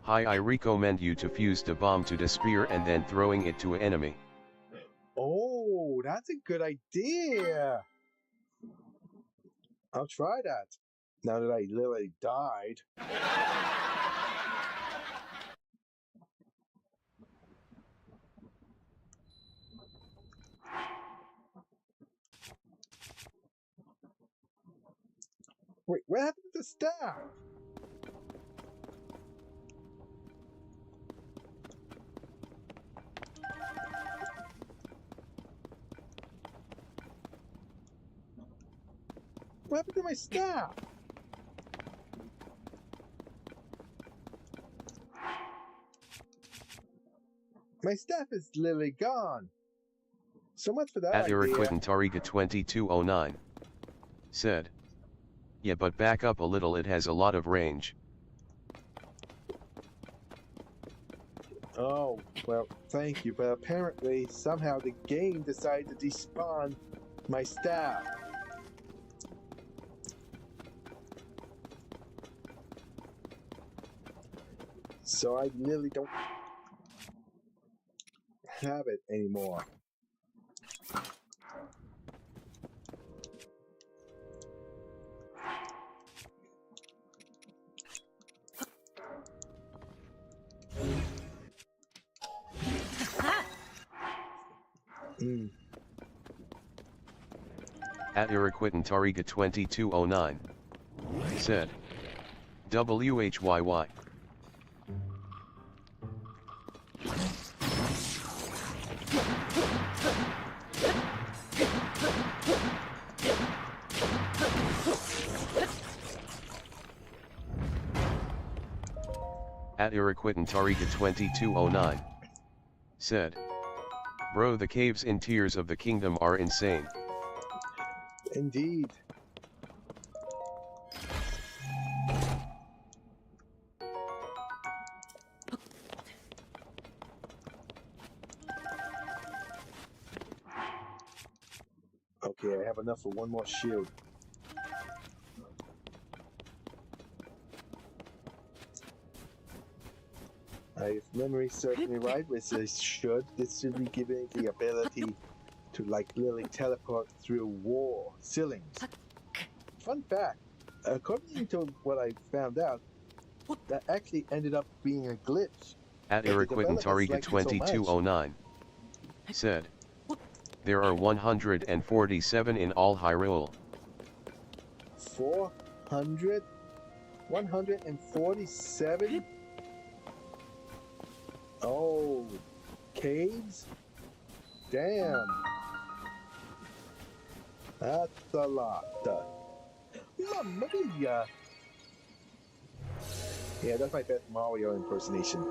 Hi, I recommend you to fuse the bomb to the spear and then throwing it to an enemy. Oh, that's a good idea. I'll try that. Now that I literally died. Wait, what happened to the staff? What happened to my staff? My staff is literally gone. So much for that At idea. Iraquitantariga 2209 said, yeah, but back up a little, it has a lot of range. Oh, well, thank you, but apparently somehow the game decided to despawn my staff. So I literally don't have it anymore. At Iraquitantariga 2209 said, WHYY. At Iraquitantariga 2209 said, bro, the caves in Tears of the Kingdom are insane. Indeed. Okay, I have enough for one more shield. If memory serves me right, this should be giving the ability to like literally teleport through wall ceilings. Fun fact, according to what I found out, that actually ended up being a glitch. At Iraquitantariga 2209 said, there are 147 in all Hyrule. 400? 147? Oh, caves? Damn. That's a lot. Mamma mia. Yeah, that's my best Mario impersonation.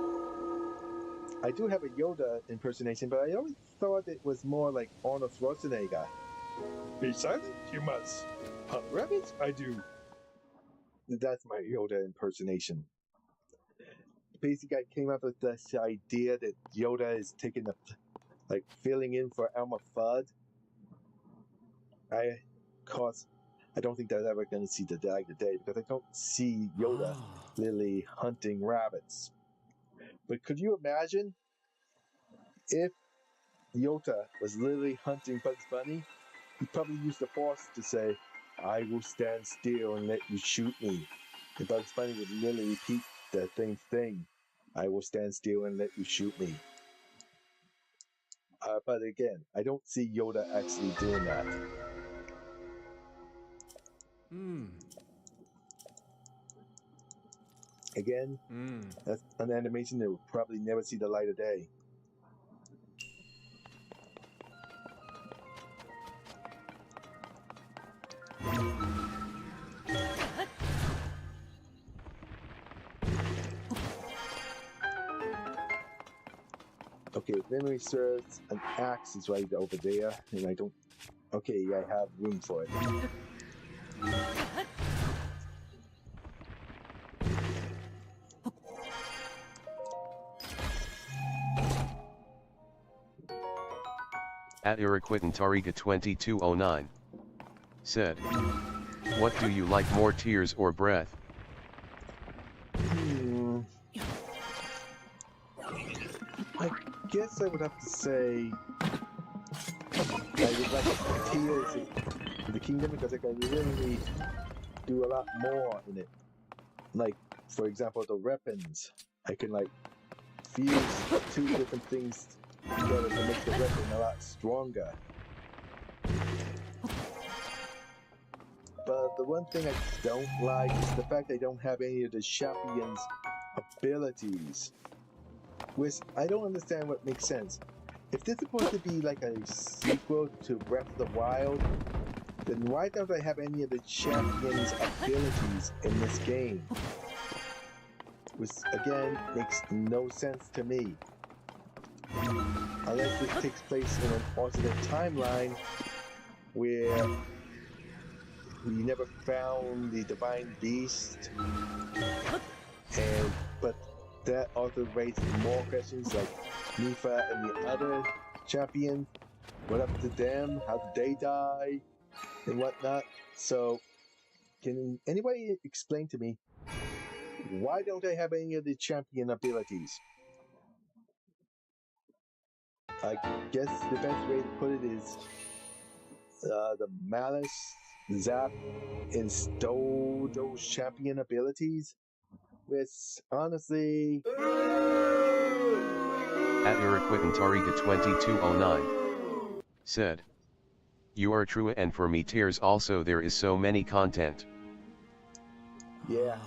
I do have a Yoda impersonation, but I always thought it was more like Arnold Schwarzenegger. Be silent, you must. Hunt rabbits? I do. That's my Yoda impersonation. Basically, I came up with this idea that Yoda is taking the, like, filling in for Elmer Fudd. I don't think that's ever going to see the light of day because I don't see Yoda literally hunting rabbits. But could you imagine if Yoda was literally hunting Bugs Bunny? He'd probably use the Force to say, I will stand still and let you shoot me. And Bugs Bunny would literally repeat the same thing. I will stand still and let you shoot me. But again, I don't see Yoda actually doing that. Again, that's an animation that will probably never see the light of day. Okay, if memory serves, an axe is right over there, and I don't... Okay, I have room for it. At Iraquitantariga 2209 said, what do you like more, tears or breath? I guess I would have to say I would like Tears in the Kingdom because like I really do a lot more in it. Like, for example, the weapons. I can like fuse two different things together to make the weapon a lot stronger. But the one thing I don't like is the fact I don't have any of the champion's abilities. Which I don't understand what makes sense. If this is supposed to be like a sequel to Breath of the Wild, then why don't I have any of the champion's abilities in this game? Which again makes no sense to me. Unless this takes place in an alternate timeline where we never found the Divine Beast, but that also raises more questions like Mipha and the other champions. What happened to them? How did they die? And whatnot. So, can anybody explain to me why don't I have any of the champion abilities? I guess the best way to put it is the Malice, Zap, and stole those champion abilities. Which, honestly... At Iraquitantariga 2209 said, "You are true, and for me tears also there is so many content." Yeah.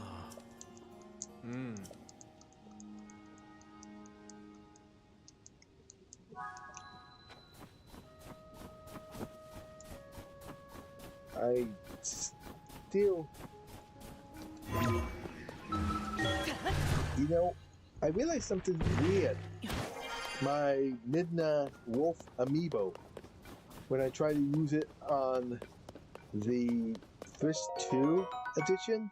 I still... You know, I realized something weird. My Midna Wolf amiibo, when I try to use it on the Thrish 2 edition,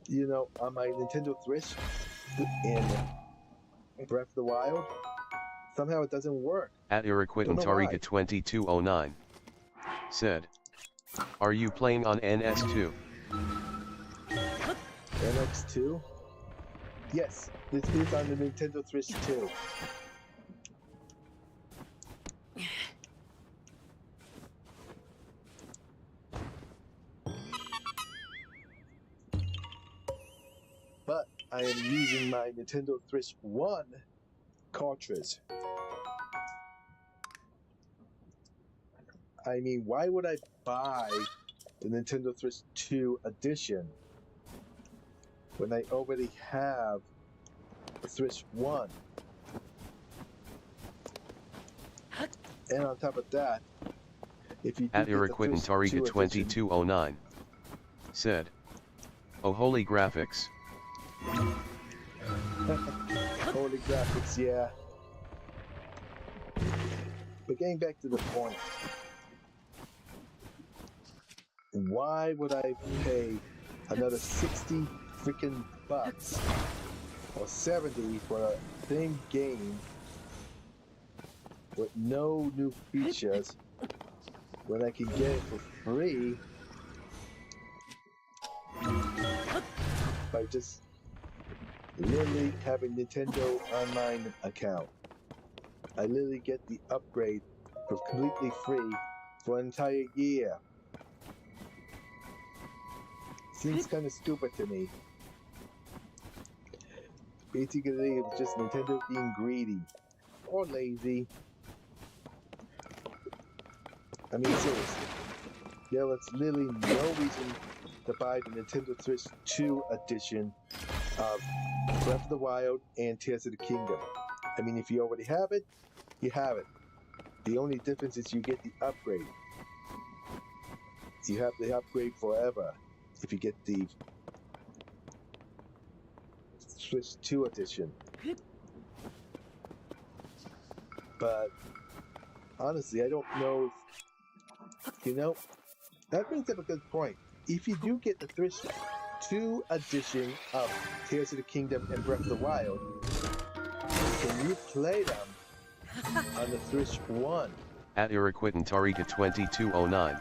you know, on my Nintendo Thrish in Breath of the Wild, somehow it doesn't work. At Iraquitantariga 2209 said, "Are you playing on NS2? NX2? Yes, this is on the Nintendo Thrish 2. But I am using my Nintendo Thrish 1 cartridge. I mean, why would I buy the Nintendo Thrish 2 edition when I already have the Thrish 1? And on top of that, if you At Iraquitantariga 2209 said, "Oh, holy graphics." Holy graphics, yeah. But getting back to the point, why would I pay another 60 freaking bucks or 70 for a same game with no new features when I can get it for free by just literally having Nintendo Online account? I literally get the upgrade for completely free for an entire year. Seems kind of stupid to me. Basically, it was just Nintendo being greedy or lazy. I mean, seriously, there was literally no reason to buy the Nintendo Switch 2 edition of Breath of the Wild and Tears of the Kingdom. I mean, if you already have it, you have it. The only difference is you get the upgrade. You have the upgrade forever if you get the Switch 2 edition. But honestly, I don't know if, you know, that brings up a good point. If you do get the Switch 2 edition of Tears of the Kingdom and Breath of the Wild, can you play them on the Switch 1? At Iraquitantariga 2209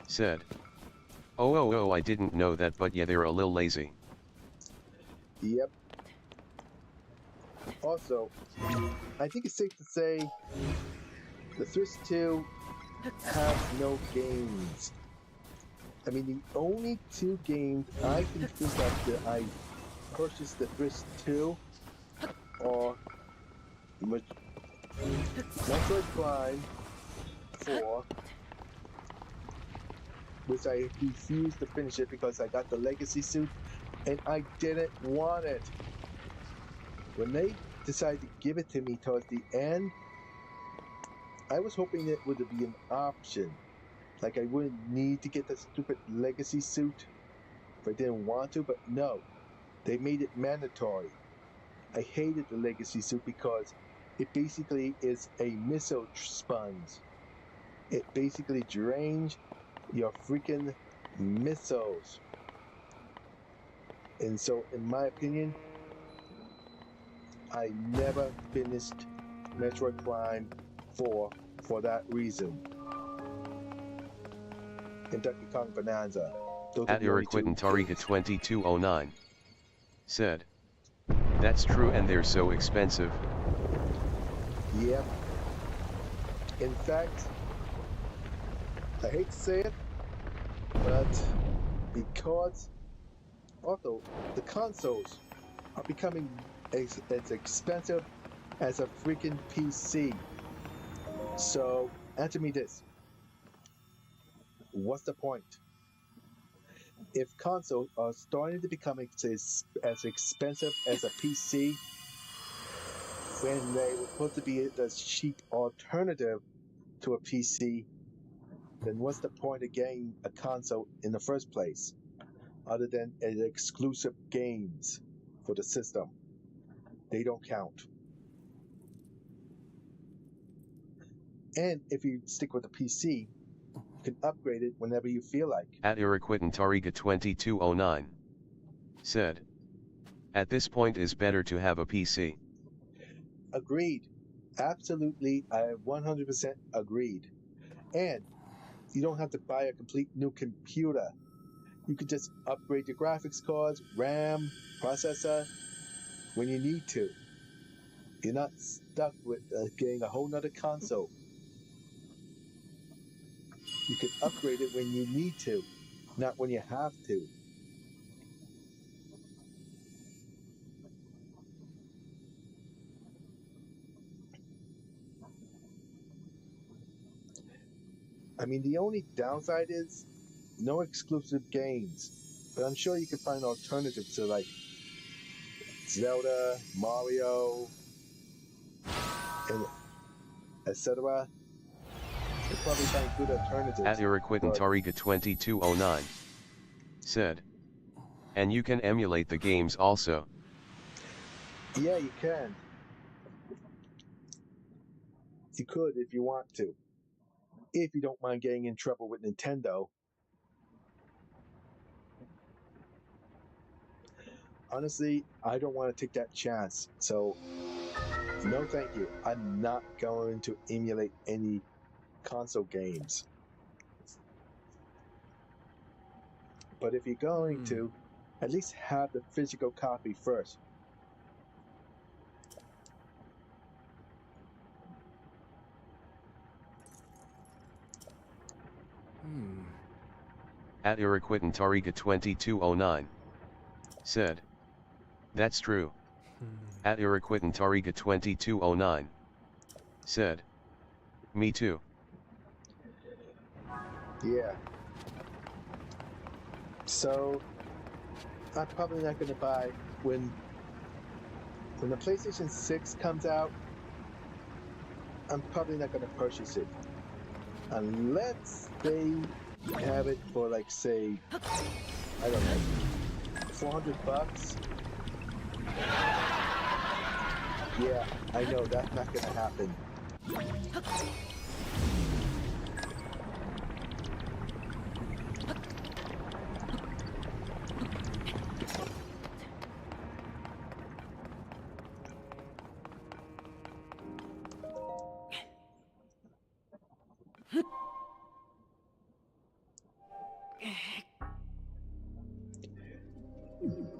said, "Oh, I didn't know that, but yeah, they're a little lazy." Yep. Also, I think it's safe to say the Switch 2 has no games. I mean, the only two games I can think of that I purchased the first two are Metroid Prime 4, which I refused to finish it because I got the Legacy suit and I didn't want it. When they decided to give it to me towards the end, I was hoping it would be an option. Like I wouldn't need to get the stupid Legacy suit if I didn't want to, but no. They made it mandatory. I hated the Legacy suit because it basically is a missile sponge. It basically drains your freaking missiles. And so, in my opinion, I never finished Metroid Prime 4 for that reason. And Donkey Kong Bonanza. At Iriquitan Tariga 2209 said, "That's true and they're so expensive." Yep. In fact, I hate to say it, but because also the consoles are becoming as expensive as a freaking PC. So answer me this. What's the point? If consoles are starting to become as expensive as a PC, when they were supposed to be the cheap alternative to a PC, then what's the point of getting a console in the first place, other than exclusive games for the system? They don't count. And if you stick with the PC, you can upgrade it whenever you feel like. At Iriquitan Tariga 2209 said, "At this point it's better to have a PC." Agreed. Absolutely, I 100% agreed. And you don't have to buy a complete new computer. You could just upgrade your graphics cards, RAM, processor, when you need to. You're not stuck with getting a whole nother console. You can upgrade it when you need to, not when you have to. I mean, the only downside is no exclusive games, but I'm sure you can find alternatives to like Zelda, Mario, and etc. You'll probably find good alternatives. At Iriquitan Tariga 2209 said, "And you can emulate the games also." Yeah, you can. You could if you want to. If you don't mind getting in trouble with Nintendo. Honestly, I don't want to take that chance. So, no thank you. I'm not going to emulate any console games. But if you're going to, at least have the physical copy first. At Iriquitan Tariga 2209 said, "That's true." At Iriquitan Tariga 2209 said, "Me too." Yeah. So, I'm probably not going to buy when the PlayStation 6 comes out. I'm probably not going to purchase it unless they have it for like, say, I don't know, $400. Yeah, I know that's not going to happen.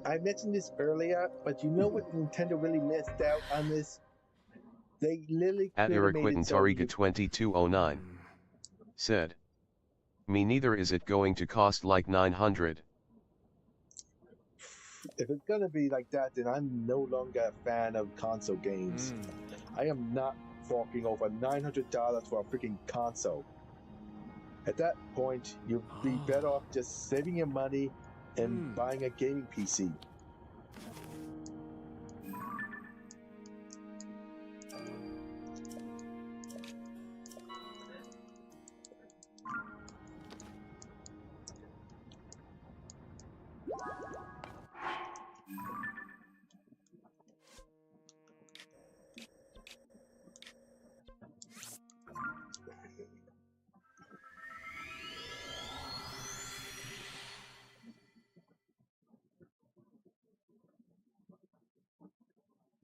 I mentioned this earlier, but you know what Nintendo really missed out on this? They literally At Iriquitan Tariga 2209 said, Me neither. Is it going to cost like 900? If it's gonna be like that, then I'm no longer a fan of console games. I am not forking over $900 for a freaking console. At that point, you'd be better off just saving your money and buying a gaming PC.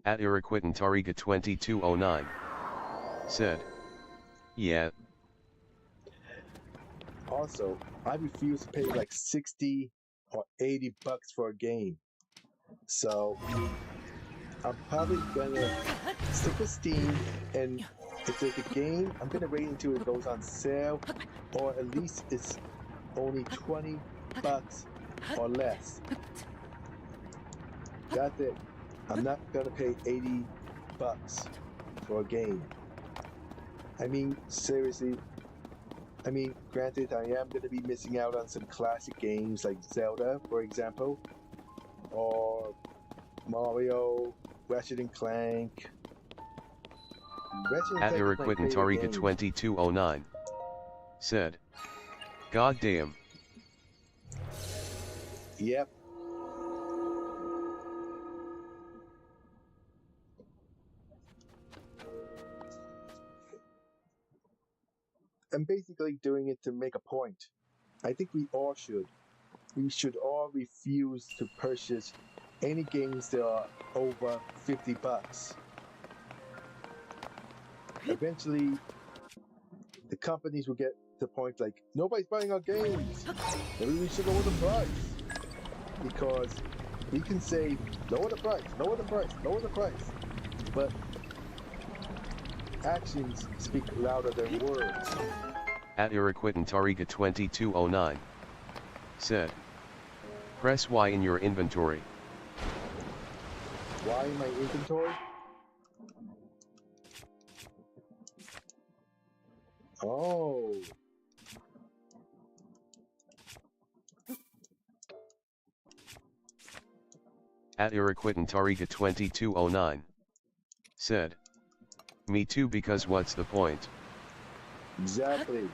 At Iraquitan Tariga 2209 said, yeah. Also, I refuse to pay like 60 or 80 bucks for a game. So, I'm probably gonna stick with Steam, and if there's a game, I'm gonna wait until it goes on sale, or at least it's only 20 bucks or less. That's it. I'm not gonna pay 80 bucks for a game. I mean, seriously. I mean, granted, I am gonna be missing out on some classic games like Zelda, for example, or Mario, Ratchet and Clank. At Iraquitan Tariga 2209 said, God damn. Yep. I'm basically doing it to make a point. I think we all should. We should all refuse to purchase any games that are over 50 bucks. Eventually, the companies will get to the point like, nobody's buying our games. Maybe we should lower the price. Because we can say, lower the price, lower the price, lower the price. But actions speak louder than words. At Iraquitan Tariga 2209 said, press Y in your inventory. Y in my inventory? Oh. At Iraquitan Tariga 2209 said, me too, because what's the point? Exactly.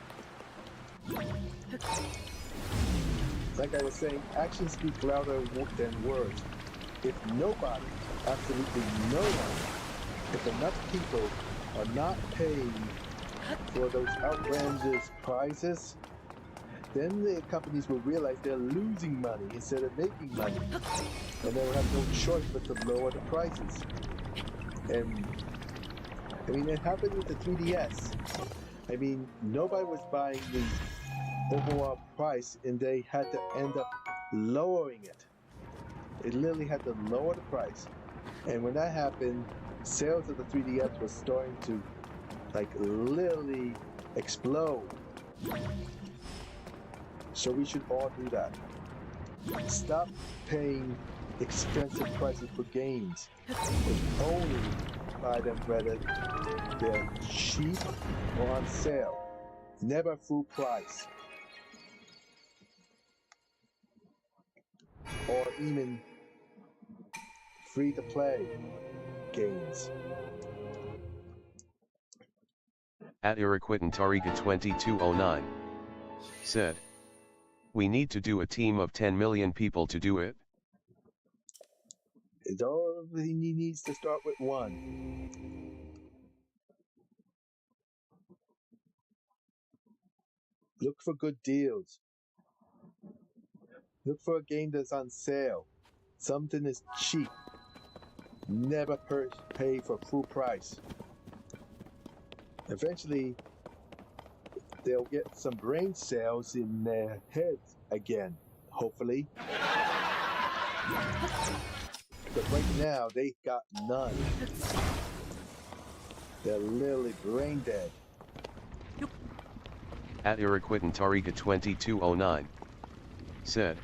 Like I was saying, actions speak louder than words. If nobody, absolutely no one, if enough people are not paying for those outrageous prizes, then the companies will realize they're losing money instead of making money. And they'll have no choice but to lower the prices. And I mean, it happened with the 3DS. I mean, nobody was buying the overall price, and they had to end up lowering it. It literally had to lower the price. And when that happened, sales of the 3DS was starting to, like, literally explode. So we should all do that. Stop paying expensive prices for games. And only buy them whether they're cheap or on sale. Never full price. Or even free-to-play games. At Iraquitan Tariga 2209 said, we need to do a team of 10 million people to do it. It's all he needs to start with one. Look for good deals. Look for a game that's on sale. Something is cheap. Never pay for full price. Eventually, they'll get some brain cells in their heads again, hopefully. But right now, they got none. They're literally brain dead. At Iraquitan Tariga 2209. Said.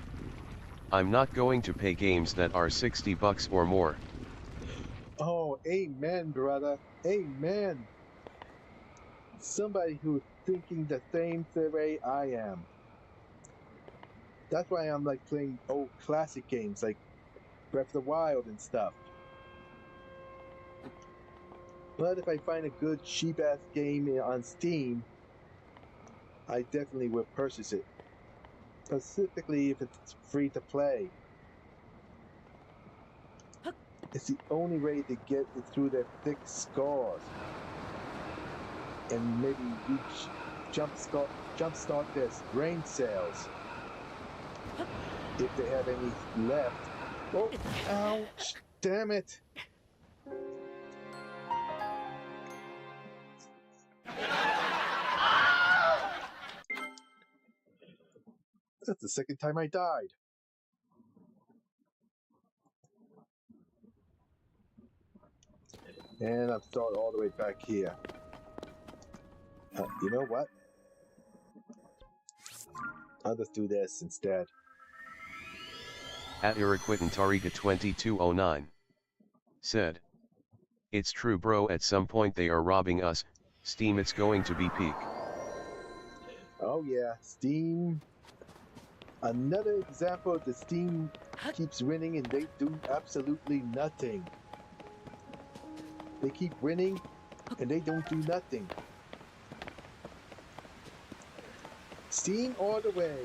I'm not going to pay games that are $60 or more. Oh, amen, brother. Amen. Somebody who's thinking the same way I am. That's why I'm like playing old classic games like Breath of the Wild and stuff. But if I find a good cheap-ass game on Steam, I definitely will purchase it. Specifically if it's free to play. It's the only way to get it through their thick scores. And maybe reach jumpstart their brain cells. If they have any left. Oh, ouch! Damn it! That's the second time I died. And I'm starting all the way back here. You know what? I'll just do this instead. At Iraquitan Tariga 2209. Said. It's true bro, at some point they are robbing us, Steam it's going to be peak. Oh yeah, Steam. Another example of the Steam keeps winning and they do absolutely nothing. They keep winning and they don't do nothing. Steam all the way.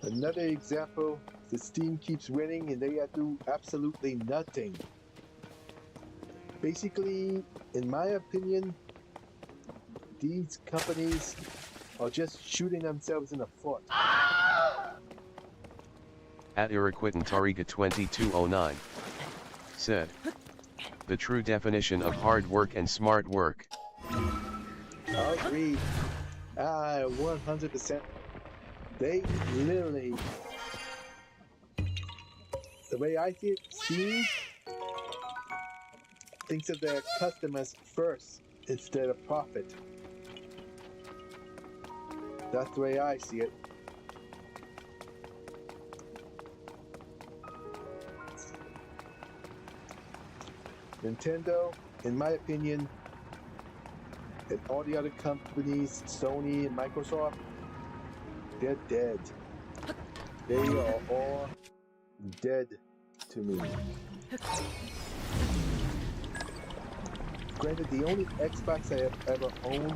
Another example, the Steam keeps winning and they do absolutely nothing. Basically, in my opinion, these companies are just shooting themselves in the foot. At Iraquitan Tariga 2209. Said. The true definition of hard work and smart work. Agreed. 100%. They literally, the way I see it, Steam thinks of their customers first instead of profit. That's the way I see it. Nintendo, in my opinion, and all the other companies, Sony and Microsoft, they're dead. They are all dead to me. Granted, the only Xbox I have ever owned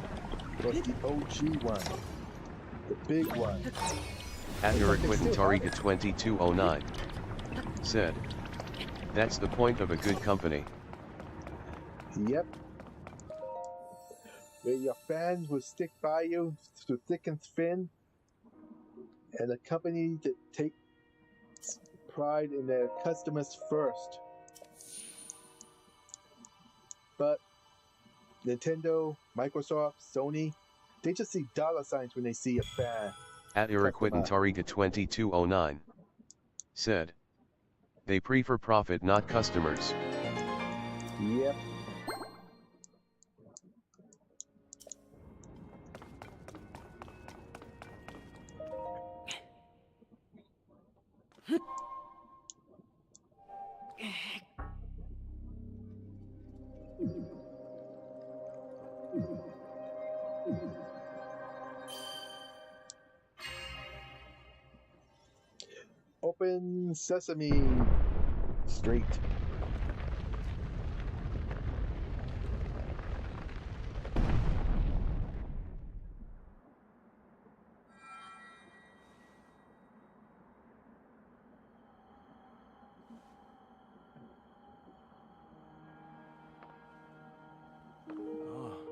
was the OG one. The big one. At Iraquitan Tariga 2209. Said. That's the point of a good company. Yep. Where your fans will stick by you through thick and thin. And a company that takes pride in their customers first. But Nintendo, Microsoft, Sony, they just see dollar signs when they see a fan. At Iraquitan Tariga 2209. Said. They prefer profit, not customers. Yep. Open Sesame Street.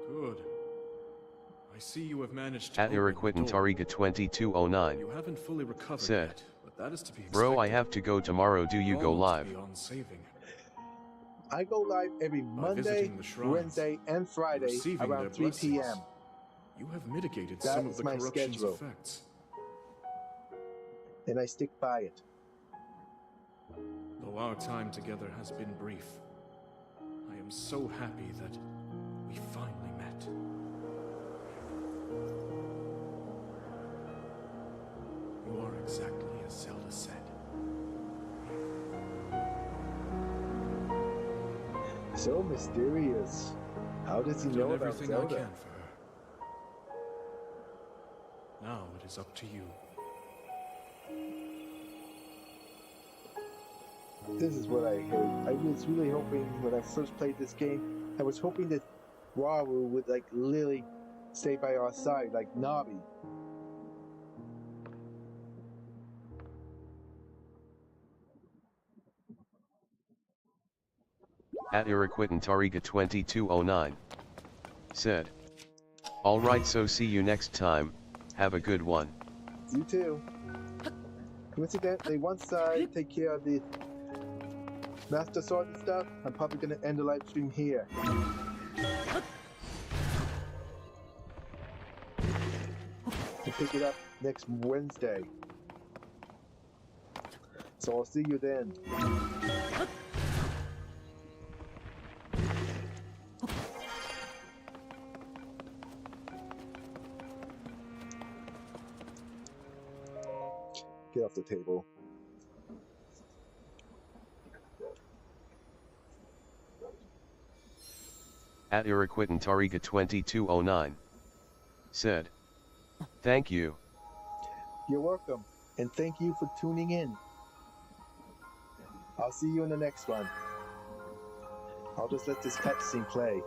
Good. I see you have managed to At Iraquitan Tariga 2209. You haven't fully recovered Said. yet, but That is to be expected. Bro, I have to go tomorrow. Do you go live? Beyond saving. I go live every Monday, visiting the shrines, Wednesday, and Friday receiving their around 3 blessings, p.m. You have mitigated That some of is the my corruption's schedule. effects. And I stick by it. Though our time together has been brief, I am so happy that we finally met. You are exactly as Zelda said. So mysterious. How does he I've know done about everything Zelda? I can for her. Now it is up to you. This is what I heard. I was really hoping when I first played this game, I was hoping that Rauru would like literally stay by our side like Navi. At Iraquitan Tariga 2209 said, "Alright, so see you next time, have a good one." You too. Coincidentally, once I take care of the Master Sword and stuff, I'm probably gonna end the live stream here. And pick it up next Wednesday. So I'll see you then. Get off the table. At Iraquitan Tariga 2209 said, "Thank you." You're welcome, and thank you for tuning in. I'll see you in the next one. I'll just let this cutscene play.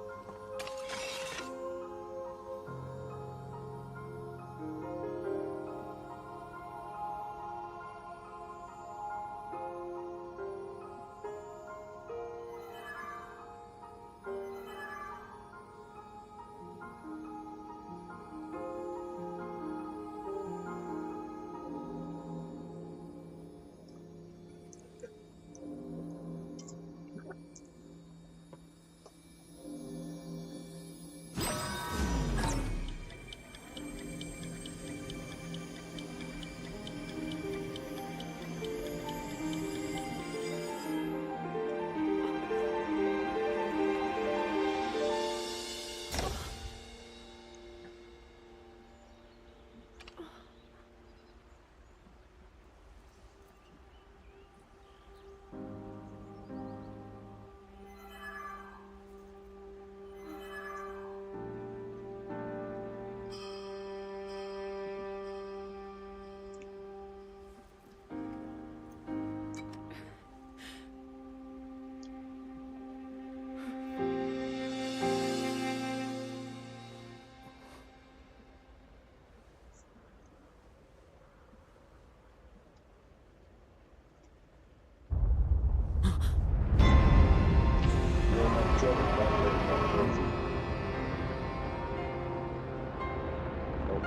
Oh,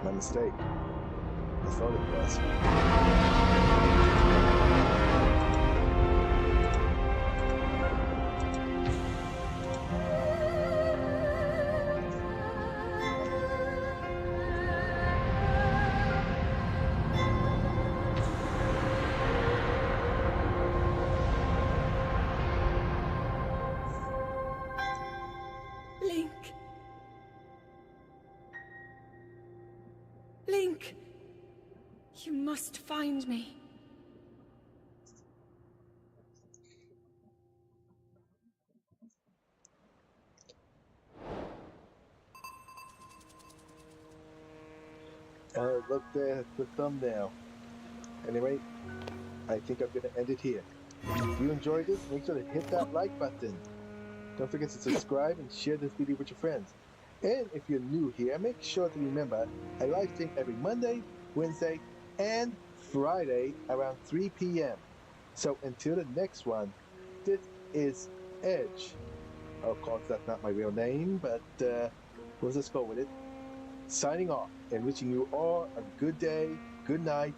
my mistake. I thought it was. Link. Link. You must find me. Look there, the thumbnail. Anyway, I think I'm gonna end it here. If you enjoyed this, make sure to hit that like button. Don't forget to subscribe and share this video with your friends. And if you're new here, make sure to remember I live stream every Monday, Wednesday, and Friday around 3 p.m. So until the next one, this is Edge. Of course, that's not my real name, but we'll just go with it. Signing off and wishing you all a good day, good night,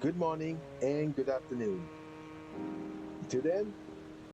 good morning and good afternoon. Till then,